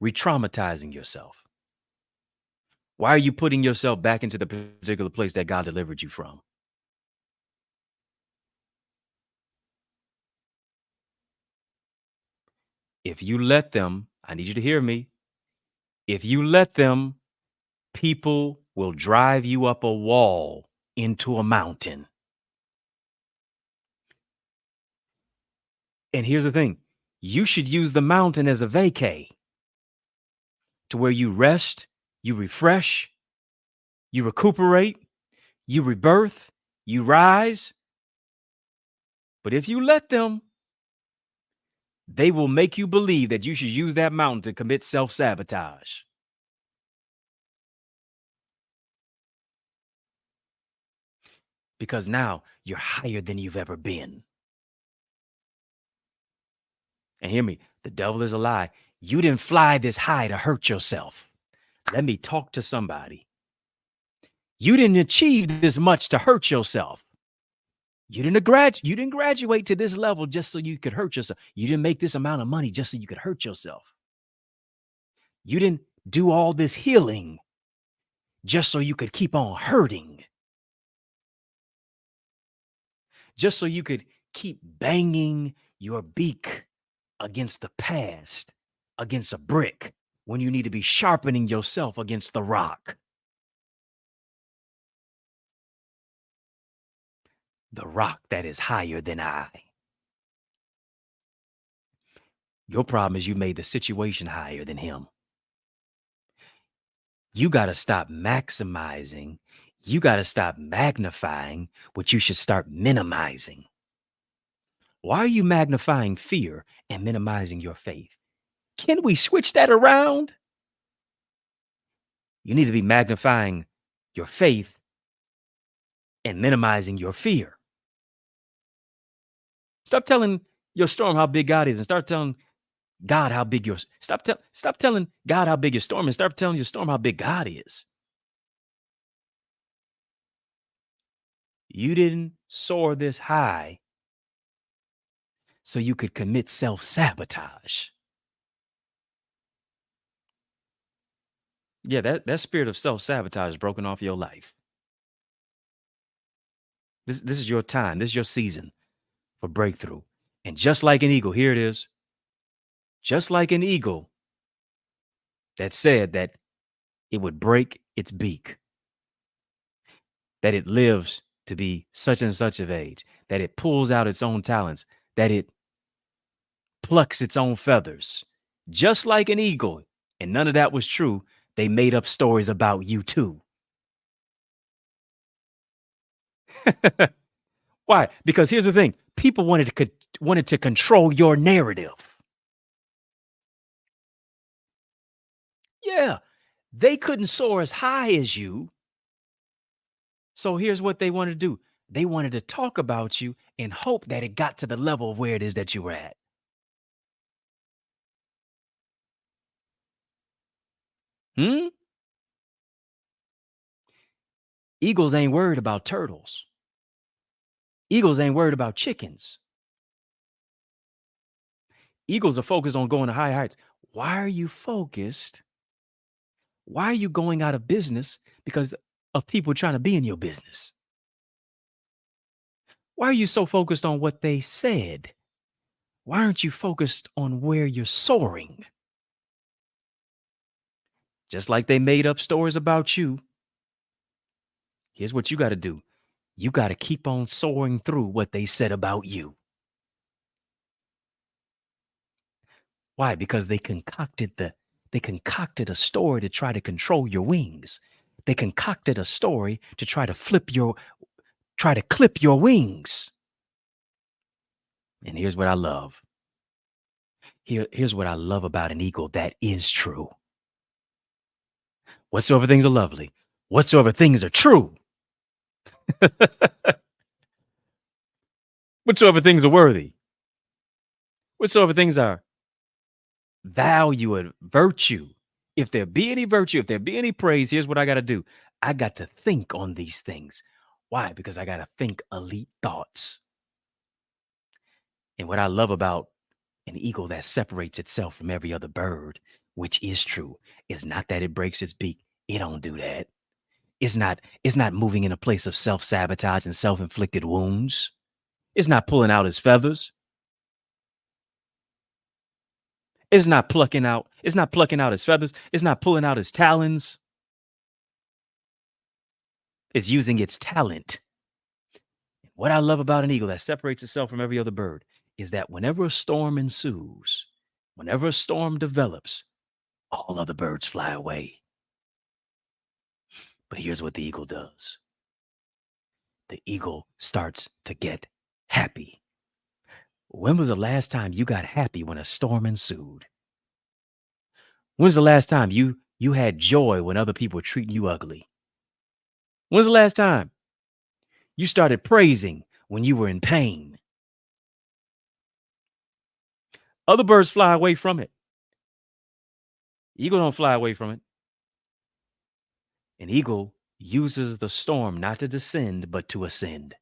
re-traumatizing yourself? Why are you putting yourself back into the particular place that God delivered you from? If you let them, I need you to hear me. If you let them, people will drive you up a wall into a mountain. And here's the thing, you should use the mountain as a vacay, to where you rest, you refresh, you recuperate, you rebirth, you rise. But if you let them, they will make you believe that you should use that mountain to commit self-sabotage. Because now you're higher than you've ever been. And hear me, the devil is a lie. You didn't fly this high to hurt yourself. Let me talk to somebody. You didn't achieve this much to hurt yourself. You didn't graduate to this level just so you could hurt yourself. You didn't make this amount of money just so you could hurt yourself. You didn't do all this healing just so you could keep on hurting. Just so you could keep banging your beak against the past, against a brick, when you need to be sharpening yourself against the rock. The rock that is higher than I. Your problem is you made the situation higher than him. You got to stop maximizing. You got to stop magnifying what you should start minimizing. Why are you magnifying fear and minimizing your faith? Can we switch that around? You need to be magnifying your faith and minimizing your fear. Stop telling your storm how big God is, and start telling God how big yours. Stop telling God how big your storm is. Start telling your storm how big God is. You didn't soar this high so you could commit self-sabotage. Yeah, that spirit of self-sabotage is broken off your life. This is your time. This is your season for breakthrough. And just like an eagle, here it is. just like an eagle that said that it would break its beak, that it lives to be such and such of age, that it pulls out its own talents, that it plucks its own feathers, just like an eagle. And none of that was true. They made up stories about you too. Why? Because here's the thing: people wanted to control your narrative. Yeah, they couldn't soar as high as you. So here's what they wanted to do: they wanted to talk about you and hope that it got to the level of where it is that you were at. Hmm? Eagles ain't worried about turtles. Eagles ain't worried about chickens. Eagles are focused on going to high heights. Why are you focused? Why are you going out of business because of people trying to be in your business? Why are you so focused on what they said? Why aren't you focused on where you're soaring? Just like they made up stories about you, here's what you got to do. You got to keep on soaring through what they said about you. Why? Because they concocted a story to try to control your wings. They concocted a story to try to clip your wings. And here's what I love. Here's what I love about an eagle that is true. Whatsoever things are lovely, whatsoever things are true, whatsoever things are worthy, whatsoever things are value and virtue. If there be any virtue, if there be any praise, here's what I got to do. I got to think on these things. Why? Because I got to think elite thoughts. And what I love about an eagle that separates itself from every other bird, which is true, is not that it breaks its beak. It don't do that. It's not moving in a place of self-sabotage and self-inflicted wounds. It's not pulling out his feathers. It's not plucking out his feathers. It's not pulling out his talons. It's using its talent. What I love about an eagle that separates itself from every other bird is that whenever a storm ensues, whenever a storm develops, all other birds fly away. But here's what the eagle does: the eagle starts to get happy. When was the last time you got happy when a storm ensued? When's the last time you had joy when other people were treating you ugly? When's the last time you started praising when you were in pain? Other birds fly away from it. Eagle don't fly away from it. An eagle uses the storm not to descend, but to ascend.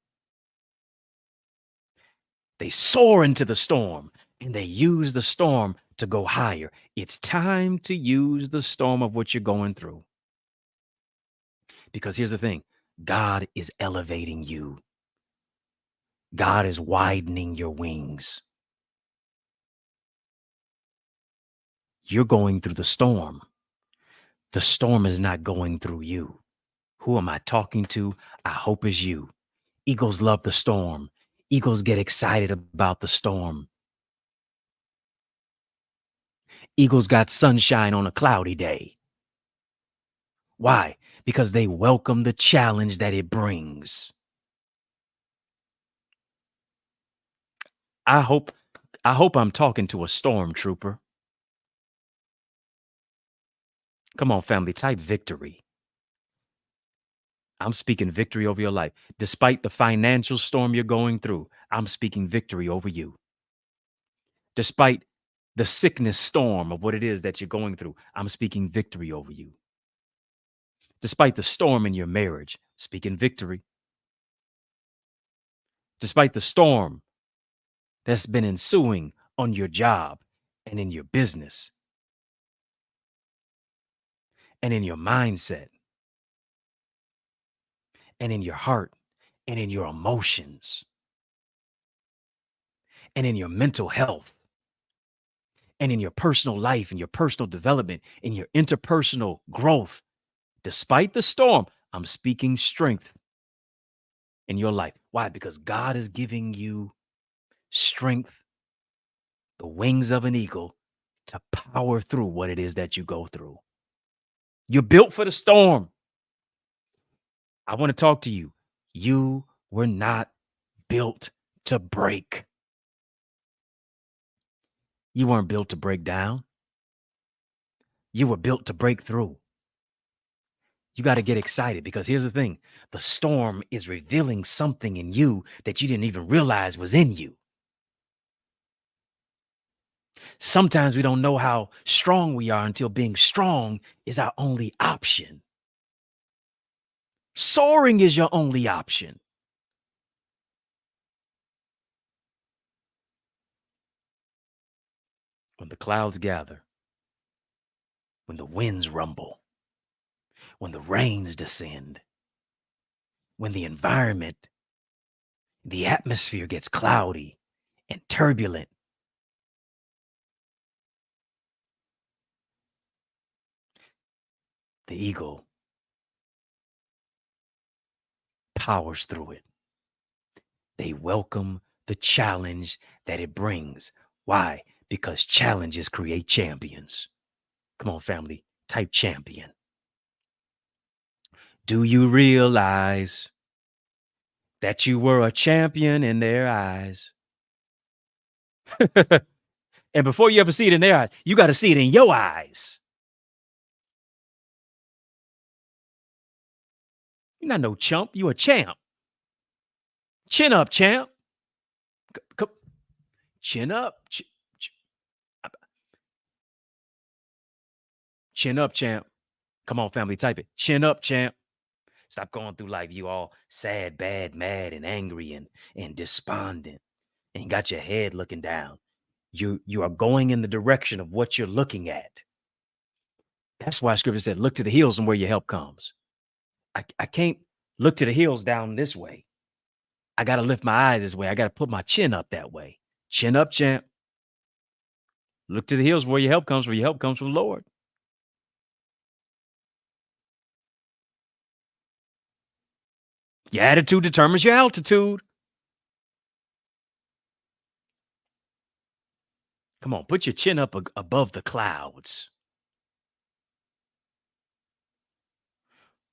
They soar into the storm and they use the storm to go higher. It's time to use the storm of what you're going through. Because here's the thing: God is elevating you, God is widening your wings. You're going through the storm. The storm is not going through you. Who am I talking to? I hope it's you. Eagles love the storm. Eagles get excited about the storm. Eagles got sunshine on a cloudy day. Why? Because they welcome the challenge that it brings. I hope I'm talking to a stormtrooper. Come on, family, type victory. I'm speaking victory over your life. Despite the financial storm you're going through, I'm speaking victory over you. Despite the sickness storm of what it is that you're going through, I'm speaking victory over you. Despite the storm in your marriage, speaking victory. Despite the storm that's been ensuing on your job and in your business and in your mindset and in your heart and in your emotions and in your mental health and in your personal life, in your personal development, in your interpersonal growth. Despite the storm, I'm speaking strength in your life. Why? Because God is giving you strength, the wings of an eagle, to power through what it is that you go through. You're built for the storm. I want to talk to you. You were not built to break. You weren't built to break down. You were built to break through. You got to get excited because here's the thing. The storm is revealing something in you that you didn't even realize was in you. Sometimes we don't know how strong we are until being strong is our only option. Soaring is your only option. When the clouds gather, when the winds rumble, when the rains descend, when the environment, the atmosphere gets cloudy and turbulent, the eagle powers through it. They welcome the challenge that it brings. Why? Because challenges create champions. Come on, family, type champion. Do you realize that you were a champion in their eyes? And before you ever see it in their eyes, you got to see it in your eyes. You're not no chump. You a champ. Chin up, champ. Chin up. Chin up, champ. Come on, family, type it. Chin up, champ. Stop going through life. You all sad, bad, mad, and angry and despondent and got your head looking down. You are going in the direction of what you're looking at. That's why scripture said, look to the hills and where your help comes. I can't look to the hills down this way. I got to lift my eyes this way. I got to put my chin up that way. Chin up, champ. Look to the hills where your help comes, where your help comes from the Lord. Your attitude determines your altitude. Come on, put your chin up above the clouds.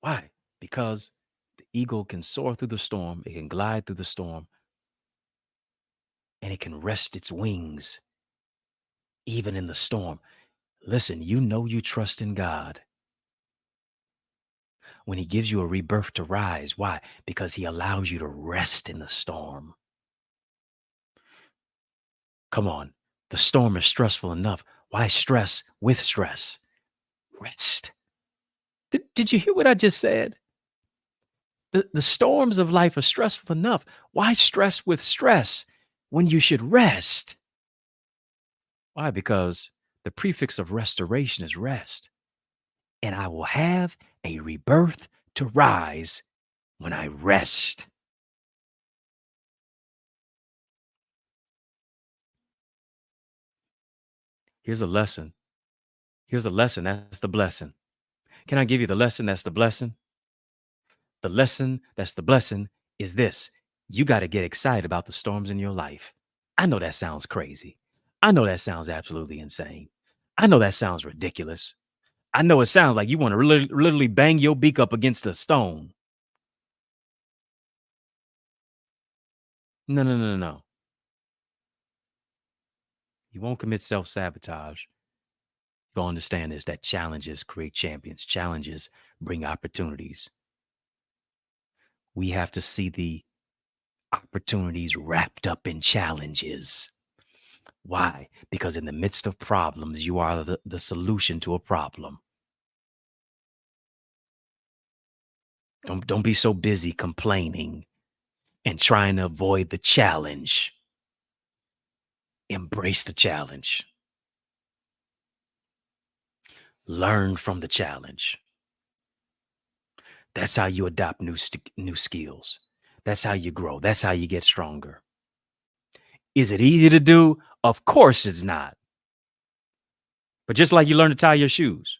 Why? Because the eagle can soar through the storm, it can glide through the storm, and it can rest its wings even in the storm. Listen, you know you trust in God when he gives you a rebirth to rise. Why? Because he allows you to rest in the storm. Come on. The storm is stressful enough. Why stress with stress? Rest. Did you hear what I just said? The storms of life are stressful enough. Why stress with stress when you should rest? Why? Because the prefix of restoration is rest. And I will have a rebirth to rise when I rest. Here's a lesson. Here's the lesson. That's the blessing. Can I give you the lesson? That's the blessing. The lesson that's the blessing is this. You got to get excited about the storms in your life. I know that sounds crazy. I know that sounds absolutely insane. I know that sounds ridiculous. I know it sounds like you want to literally bang your beak up against a stone. No, no, no, no. You won't commit self-sabotage. You'll understand this, that challenges create champions. Challenges bring opportunities. We have to see the opportunities wrapped up in challenges. Why? Because in the midst of problems, you are the solution to a problem. Don't be so busy complaining and trying to avoid the challenge. Embrace the challenge. Learn from the challenge. That's how you adopt new skills. That's how you grow. That's how you get stronger. Is it easy to do? Of course it's not. But just like you learn to tie your shoes,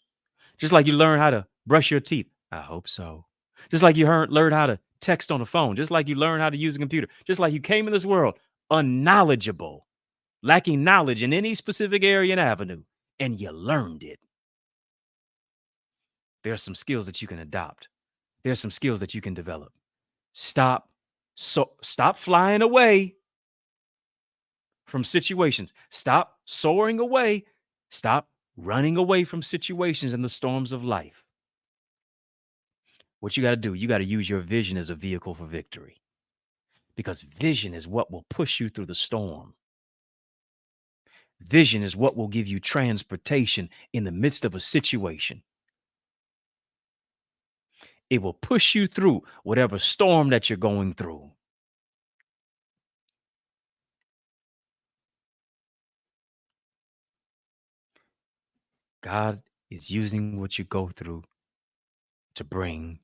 just like you learn how to brush your teeth, I hope so. Just like you learn how to text on the phone, just like you learn how to use a computer, just like you came in this world unknowledgeable, lacking knowledge in any specific area and avenue, and you learned it. There are some skills that you can adopt. There are some skills that you can develop. Stop flying away from situations. Stop soaring away. Stop running away from situations and the storms of life. What you got to do, you got to use your vision as a vehicle for victory, because vision is what will push you through the storm. Vision is what will give you transportation in the midst of a situation. It will push you through whatever storm that you're going through. God is using what you go through to bring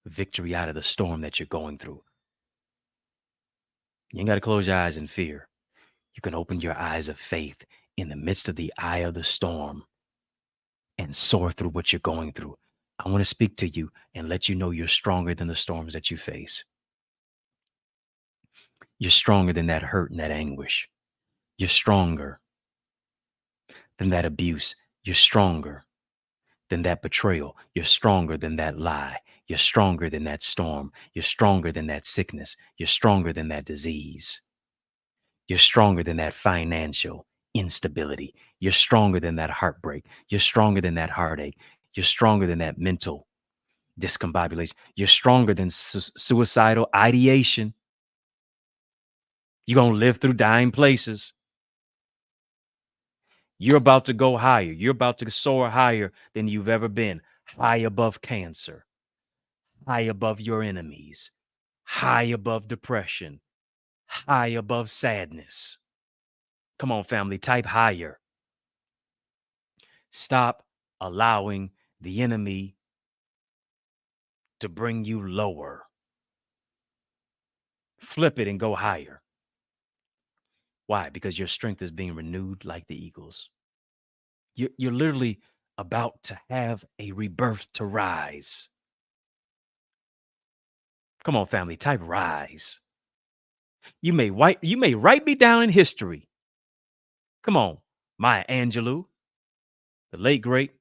victory out of the storm that you're going through. You ain't got to close your eyes in fear. You can open your eyes of faith in the midst of the eye of the storm and soar through what you're going through. I want to speak to you and let you know you're stronger than the storms that you face. You're stronger than that hurt and that anguish. You're stronger than that abuse. You're stronger than that betrayal. You're stronger than that lie. You're stronger than that storm. You're stronger than that sickness. You're stronger than that disease. You're stronger than that financial instability. You're stronger than that heartbreak. You're stronger than that heartache. You're stronger than that mental discombobulation. You're stronger than suicidal ideation. You're going to live through dying places. You're about to go higher. You're about to soar higher than you've ever been. High above cancer. High above your enemies. High above depression. High above sadness. Come on, family, type higher. Stop allowing the enemy to bring you lower. Flip it and go higher. Why? Because your strength is being renewed like the eagles. You're literally about to have a rebirth to rise. Come on, family, type rise. You may write me down in history. Come on, Maya Angelou, the late great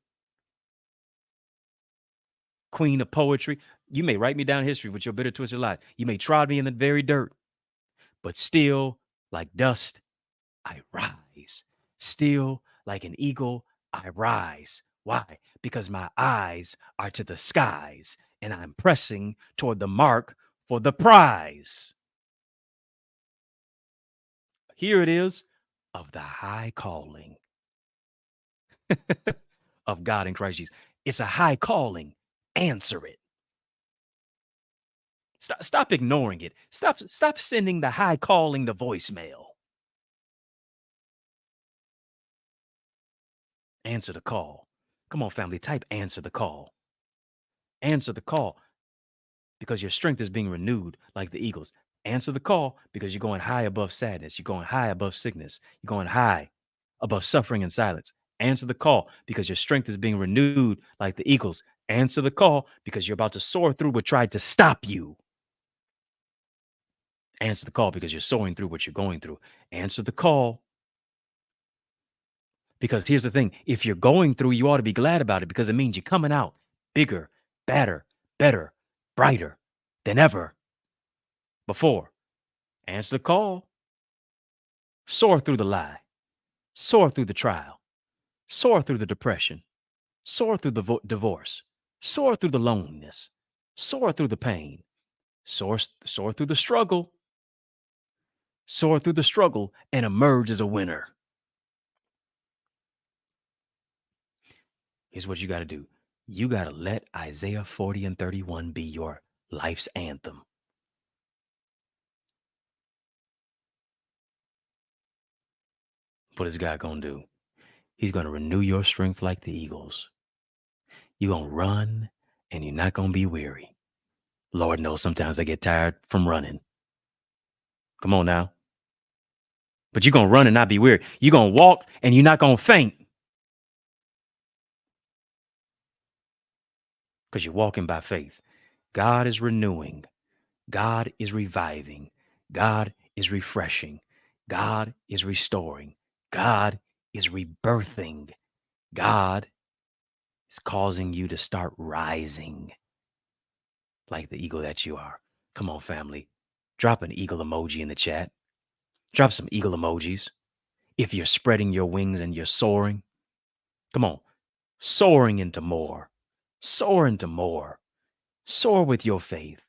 queen of poetry. You may write me down in history with your bitter, twisted lies. You may trod me in the very dirt, but still, like dust, I rise. Still, like an eagle, I rise. Why? Because my eyes are to the skies, and I'm pressing toward the mark for the prize. Here it is, of the high calling of God in Christ Jesus. It's a high calling. Answer it. Stop ignoring it. Stop sending the high calling the voicemail. Answer the call. Come on, family, type answer the call. Answer the call, because your strength is being renewed like the eagles. Answer the call because you're going high above sadness. You're going high above sickness. You're going high above suffering and silence. Answer the call because your strength is being renewed like the eagles. Answer the call because you're about to soar through what tried to stop you. Answer the call because you're soaring through what you're going through. Answer the call because here's the thing. If you're going through, you ought to be glad about it, because it means you're coming out bigger, badder, better, brighter than ever before. Answer the call. Soar through the lie. Soar through the trial. Soar through the depression. Soar through the divorce. Soar through the loneliness. Soar through the pain. Soar through the struggle. Soar through the struggle and emerge as a winner. Here's what you got to do. You got to let Isaiah 40:31 be your life's anthem. What is God going to do? He's going to renew your strength like the eagles. You're going to run and you're not going to be weary. Lord knows sometimes I get tired from running. Come on now. But you're going to run and not be weary. You're going to walk and you're not going to faint. because you're walking by faith. God is renewing. God is reviving. God is refreshing. God is restoring. God is rebirthing. God is causing you to start rising like the eagle that you are. Come on, family. Drop an eagle emoji in the chat. Drop some eagle emojis. If you're spreading your wings and you're soaring, come on, soaring into more. Soar into more. Soar with your faith.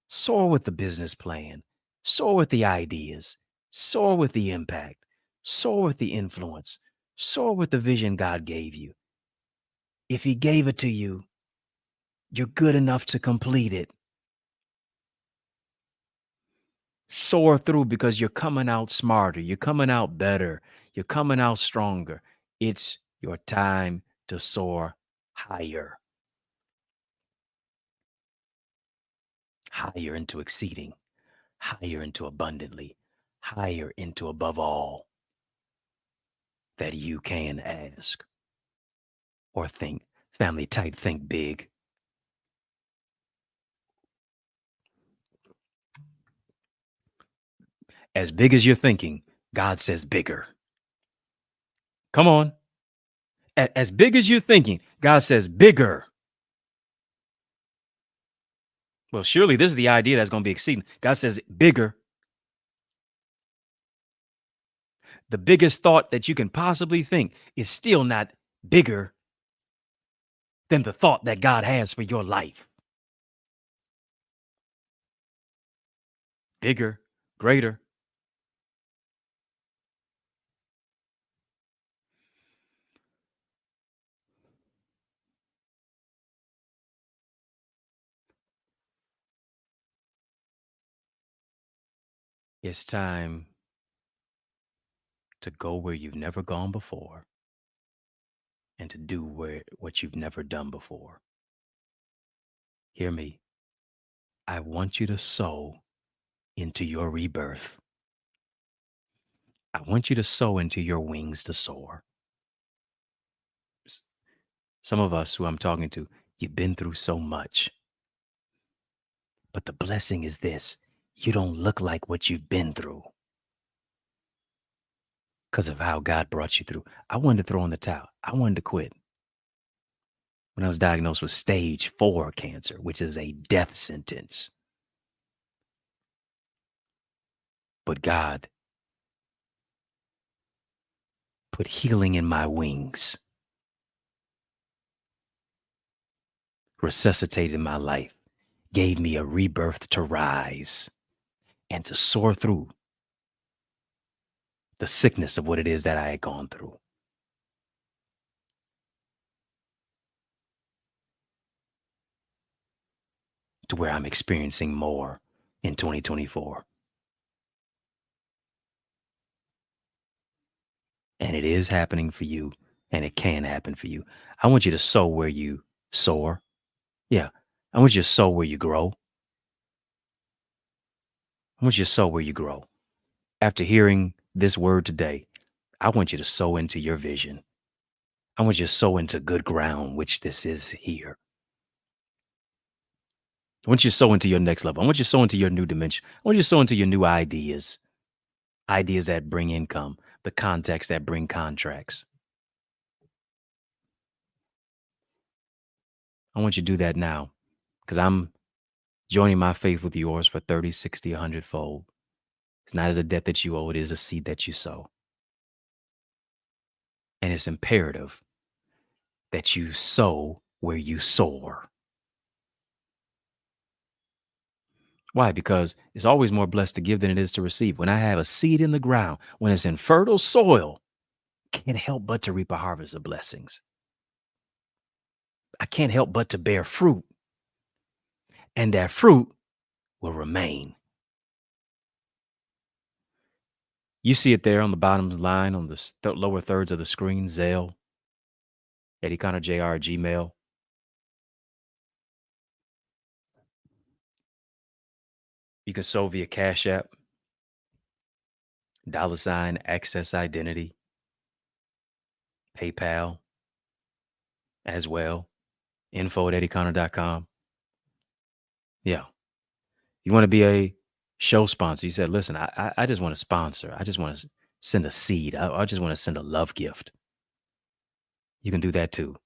Soar with the business plan. Soar with the ideas. Soar with the impact. Soar with the influence. Soar with the vision God gave you. If He gave it to you, you're good enough to complete it. Soar through because you're coming out smarter. You're coming out better. You're coming out stronger. It's your time to soar higher, higher into exceeding, higher into abundantly, higher into above all that you can ask or think. Family type, think big. As big as you're thinking, God says bigger. Come on. As big as you're thinking, God says bigger. Well, surely this is the idea that's going to be exceeding. God says bigger. The biggest thought that you can possibly think is still not bigger than the thought that God has for your life. Bigger, greater. It's time to go where you've never gone before and to do what you've never done before. Hear me. I want you to sow into your rebirth. I want you to sow into your wings to soar. Some of us who I'm talking to, you've been through so much. But the blessing is this: you don't look like what you've been through because of how God brought you through. I wanted to throw in the towel. I wanted to quit when I was diagnosed with stage 4 cancer, which is a death sentence. But God put healing in my wings, resuscitated my life, gave me a rebirth to rise and to soar through the sickness of what it is that I had gone through. To where I'm experiencing more in 2024. And it is happening for you, and it can happen for you. I want you to sow where you soar. Yeah. I want you to sow where you grow. I want you to sow where you grow. After hearing this word today, I want you to sow into your vision. I want you to sow into good ground, which this is here. I want you to sow into your next level. I want you to sow into your new dimension. I want you to sow into your new ideas, ideas that bring income, the contacts that bring contracts. I want you to do that now because I'm joining my faith with yours for 30, 60, 100 fold. It's not as a debt that you owe, it is a seed that you sow. And it's imperative that you sow where you soar. Why? Because it's always more blessed to give than it is to receive. When I have a seed in the ground, when it's in fertile soil, I can't help but to reap a harvest of blessings. I can't help but to bear fruit. And that fruit will remain. You see it there on the bottom line on the lower thirds of the screen, Zelle, EddieConnorJr, Gmail. You can sow via Cash App, $ Access Identity, PayPal as well. info@eddieconnor.com. Yeah. You want to be a show sponsor. You said, listen, I just want to sponsor. I just want to send a seed. I just want to send a love gift. You can do that too.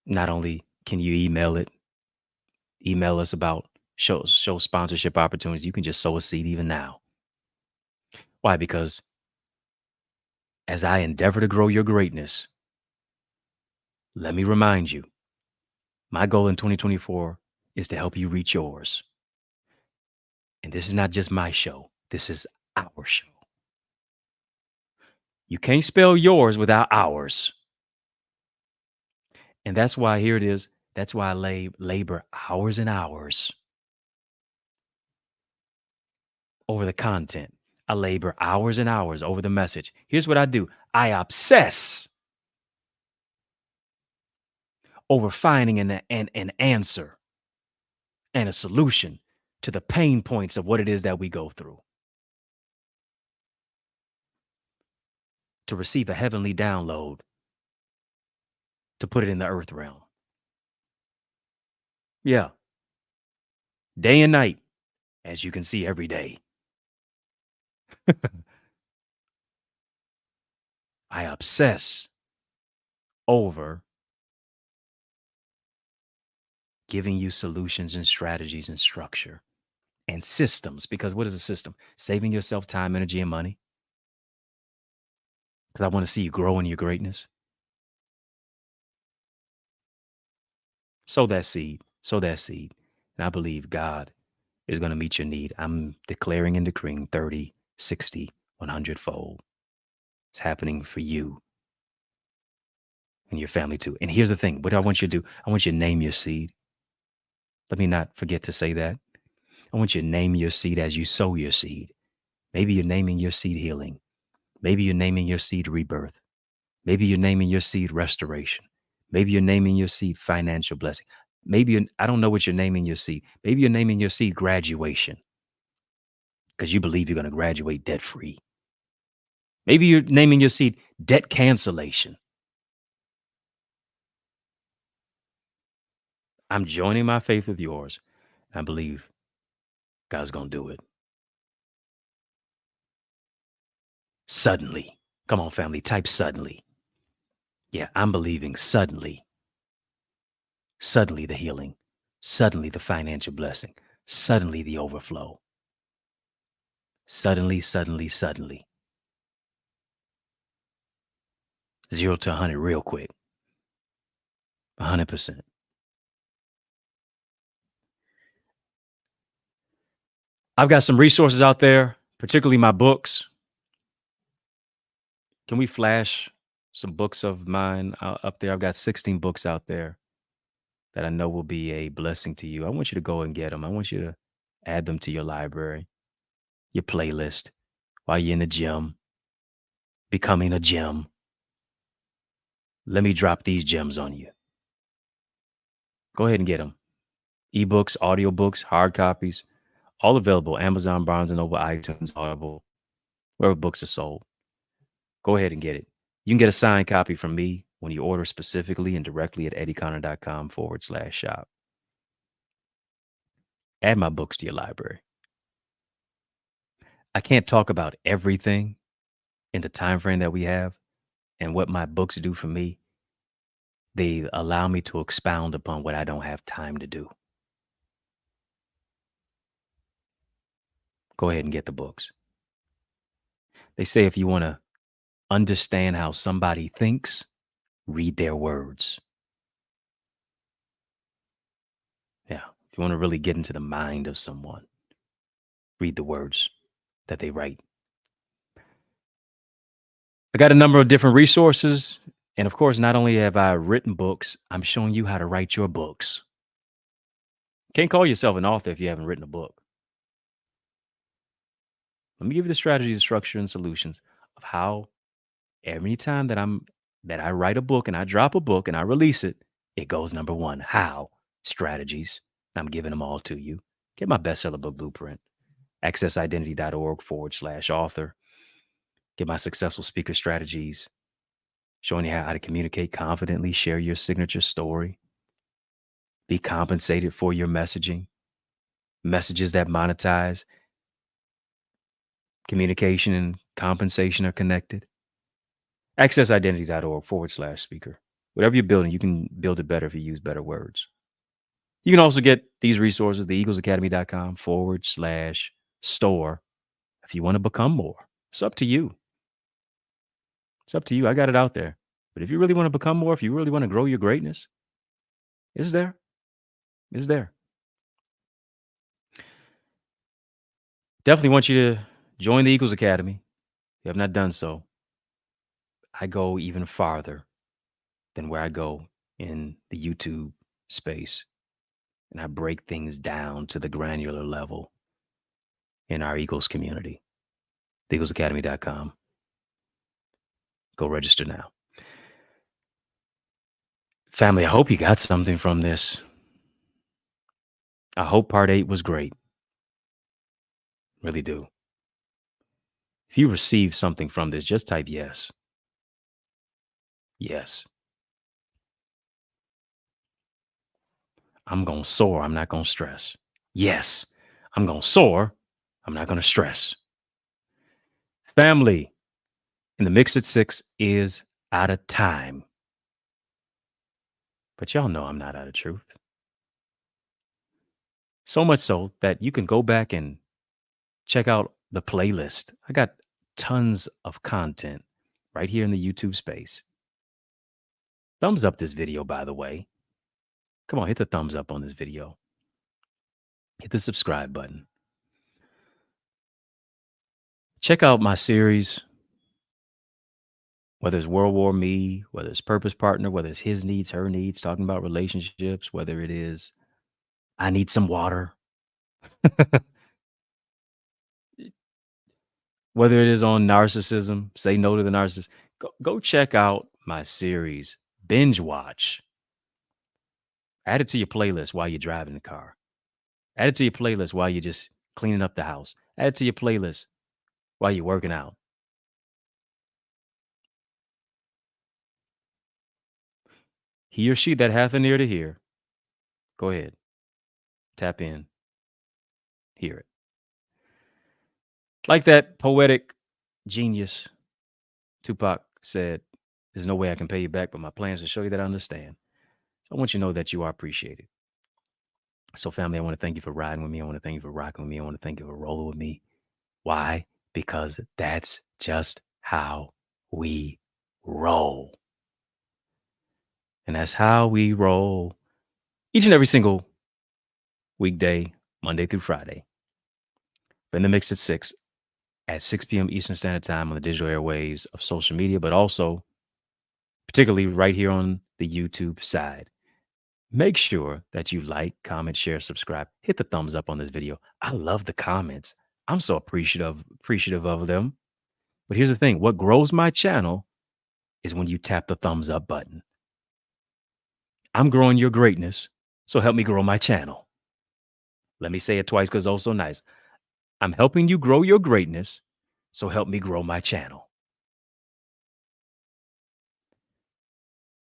Not only can you email us about show sponsorship opportunities, you can just sow a seed even now. Why? Because as I endeavor to grow your greatness, let me remind you, my goal in 2024 is to help you reach yours. And this is not just my show. This is our show. You can't spell yours without ours. And that's why, here it is. That's why I labor hours and hours over the content. I labor hours and hours over the message. Here's what I do. I obsess over finding an answer and a solution to the pain points of what it is that we go through. To receive a heavenly download, to put it in the earth realm. Yeah. Day and night, as you can see every day. I obsess over giving you solutions and strategies and structure and systems. Because what is a system? Saving yourself time, energy, and money. Because I want to see you grow in your greatness. Sow that seed. Sow that seed. And I believe God is going to meet your need. I'm declaring and decreeing 30, 60, 100 fold. It's happening for you and your family too. And here's the thing. What do I want you to do? I want you to name your seed. Let me not forget to say that. I want you to name your seed as you sow your seed. Maybe you're naming your seed healing. Maybe you're naming your seed rebirth. Maybe you're naming your seed restoration. Maybe you're naming your seed financial blessing. Maybe I don't know what you're naming your seed. Maybe you're naming your seed graduation because you believe you're going to graduate debt free. Maybe you're naming your seed debt cancellation. I'm joining my faith with yours. I believe God's going to do it. Suddenly. Come on, family, type suddenly. Yeah, I'm believing suddenly. Suddenly the healing. Suddenly the financial blessing. Suddenly the overflow. Suddenly, suddenly, suddenly. 0 to 100 real quick. 100%. I've got some resources out there, particularly my books. Can we flash some books of mine up there? I've got 16 books out there that I know will be a blessing to you. I want you to go and get them. I want you to add them to your library, your playlist, while you're in the gym, becoming a gem. Let me drop these gems on you. Go ahead and get them. Ebooks, audiobooks, hard copies, all available. Amazon, Barnes & Noble, iTunes, Audible, wherever books are sold. Go ahead and get it. You can get a signed copy from me when you order specifically and directly at EddieConnor.com/shop. Add my books to your library. I can't talk about everything in the time frame that we have and what my books do for me. They allow me to expound upon what I don't have time to do. Go ahead and get the books. They say if you want to understand how somebody thinks, read their words. Yeah. If you want to really get into the mind of someone, read the words that they write. I got a number of different resources. And of course, not only have I written books, I'm showing you how to write your books. Can't call yourself an author if you haven't written a book. Let me give you the strategies, structure, and solutions of how every time that I write a book and I drop a book and I release it, it goes number one. How? Strategies. I'm giving them all to you. Get my bestseller book blueprint. accessidentity.org/author. Get my successful speaker strategies. showing you how to communicate confidently, share your signature story, be compensated for your messaging, messages that monetize, communication and compensation are connected. Accessidentity.org/speaker. Whatever you're building, you can build it better if you use better words. You can also get these resources, the eaglesacademy.com/store. If you want to become more, it's up to you. It's up to you. I got it out there. But if you really want to become more, if you really want to grow your greatness, it's there. It's there. Definitely want you to join the Eagles Academy. If you have not done so, I go even farther than where I go in the YouTube space. And I break things down to the granular level in our Eagles community. TheEaglesAcademy.com. Go register now. Family, I hope you got something from this. I hope part 8 was great. Really do. If you received something from this, just type yes. Yes. I'm going to soar. I'm not going to stress. Yes. I'm going to soar. I'm not going to stress. Family, in the Mix at 6 is out of time. But y'all know I'm not out of truth. So much so that you can go back and check out the playlist. I got tons of content right here in the YouTube space. Thumbs up this video, by the way. Come on, hit the thumbs up on this video. Hit the subscribe button. Check out my series, whether it's World War Me, whether it's Purpose Partner, whether it's his needs, her needs, talking about relationships, whether it is I need some water, whether it is on narcissism, say no to the narcissist. Go check out my series, binge watch. Add it to your playlist while you're driving the car. Add it to your playlist while you're just cleaning up the house. Add it to your playlist while you're working out. He or she that hath an ear to hear, go ahead. Tap in. Hear it. Like that poetic genius Tupac said, there's no way I can pay you back, but my plan is to show you that I understand. So I want you to know that you are appreciated. So family, I want to thank you for riding with me. I want to thank you for rocking with me. I want to thank you for rolling with me. Why? Because that's just how we roll. And that's how we roll each and every single weekday, Monday through Friday. In the Mix at 6 p.m. Eastern Standard Time on the digital airwaves of social media, but also particularly right here on the YouTube side. Make sure that you like, comment, share, subscribe, hit the thumbs up on this video. I love the comments. I'm so appreciative of them. But here's the thing. What grows my channel is when you tap the thumbs up button. I'm growing your greatness, so help me grow my channel. Let me say it twice because it's also nice. I'm helping you grow your greatness, so help me grow my channel.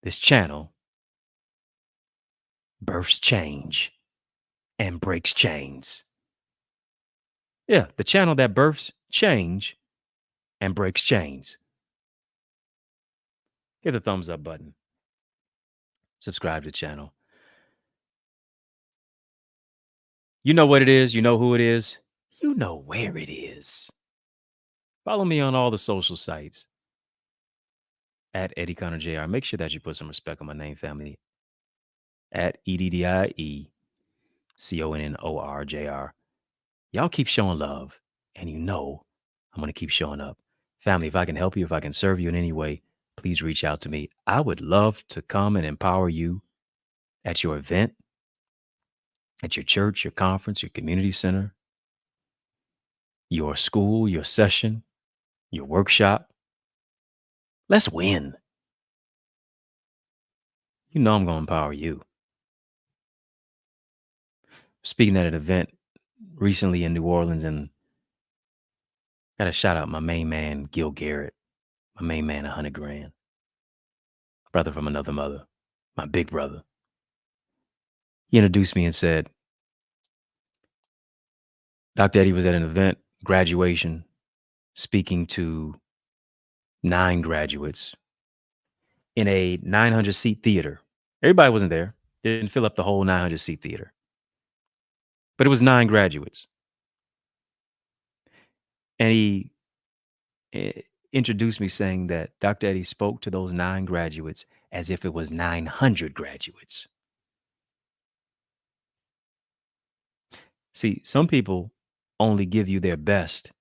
This channel births change and breaks chains. Yeah, the channel that births change and breaks chains. Hit the thumbs up button. Subscribe to the channel. You know what it is. You know who it is. You know where it is. Follow me on all the social sites at EddieConnorJr. Make sure that you put some respect on my name, family. At EddieConnorJr. Y'all keep showing love, and you know I'm going to keep showing up. Family, if I can help you, if I can serve you in any way, please reach out to me. I would love to come and empower you at your event, at your church, your conference, your community center, your school, your session, your workshop. Let's win. You know I'm going to empower you. Speaking at an event recently in New Orleans, and got to shout out my main man, Gil Garrett, my main man, $100 grand. brother from another mother, my big brother. He introduced me and said, Dr. Eddie was at an event, graduation, speaking to 9 graduates in a 900-seat theater. Everybody wasn't there. They didn't fill up the whole 900-seat theater. But it was 9 graduates. And he introduced me saying that Dr. Eddie spoke to those 9 graduates as if it was 900 graduates. See, some people only give you their best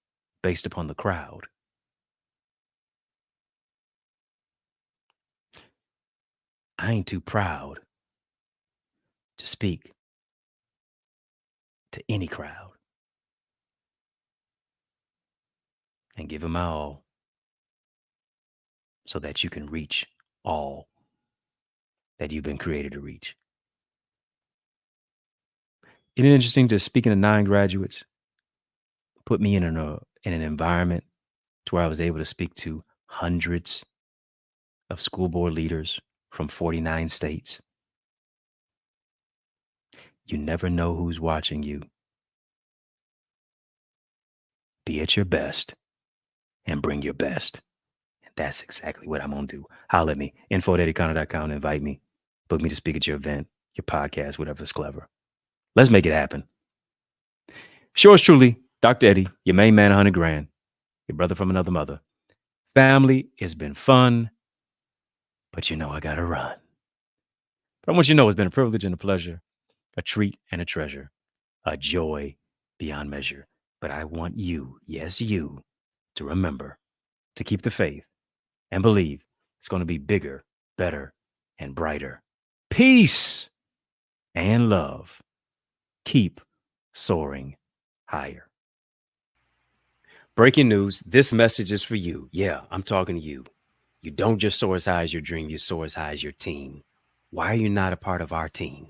based upon the crowd. I ain't too proud to speak to any crowd and give them my all so that you can reach all that you've been created to reach. Isn't it interesting to speaking to 9 graduates put me in an environment to where I was able to speak to hundreds of school board leaders from 49 states. You never know who's watching you. Be at your best and bring your best. And that's exactly what I'm going to do. Holler at me. info@EddieConnor.com. Invite me. Book me to speak at your event, your podcast, whatever's clever. Let's make it happen. Yours truly, Dr. Eddie, your main man, 100 grand, your brother from another mother. Family, it's been fun, but you know I got to run. But I want you to know it's been a privilege and a pleasure, a treat and a treasure, a joy beyond measure. But I want you, yes, you, to remember to keep the faith and believe it's going to be bigger, better, and brighter. Peace and love. Keep soaring higher. Breaking news. This message is for you. Yeah, I'm talking to you. You don't just soar as high as your dream. You soar as high as your team. Why are you not a part of our team?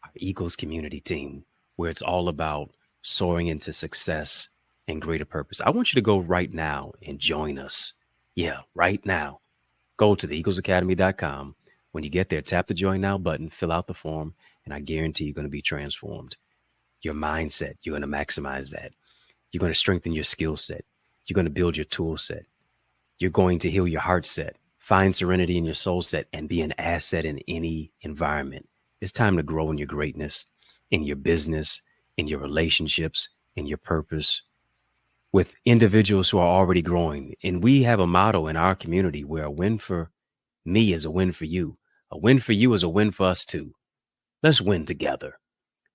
Our Eagles community team, where it's all about soaring into success and greater purpose. I want you to go right now and join us. Yeah, right now. Go to theeaglesacademy.com. When you get there, tap the join now button, fill out the form, and I guarantee you're going to be transformed. Your mindset, you're going to maximize that. You're going to strengthen your skill set. You're going to build your tool set. You're going to heal your heart set, find serenity in your soul set, and be an asset in any environment. It's time to grow in your greatness, in your business, in your relationships, in your purpose, with individuals who are already growing. And we have a motto in our community where a win for me is a win for you. A win for you is a win for us too. Let's win together.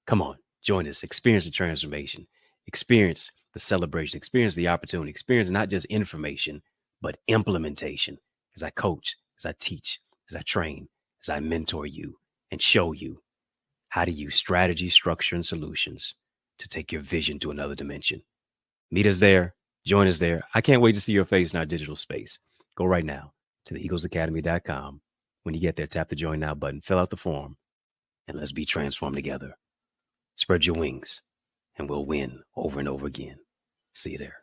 Come on, join us. Experience the transformation. Experience the celebration. Experience the opportunity. Experience not just information, but implementation. As I coach, as I teach, as I train, as I mentor you and show you how to use strategy, structure, and solutions to take your vision to another dimension. Meet us there. Join us there. I can't wait to see your face in our digital space. Go right now to theeaglesacademy.com. When you get there, tap the join now button, fill out the form, and let's be transformed together. Spread your wings, and we'll win over and over again. See you there.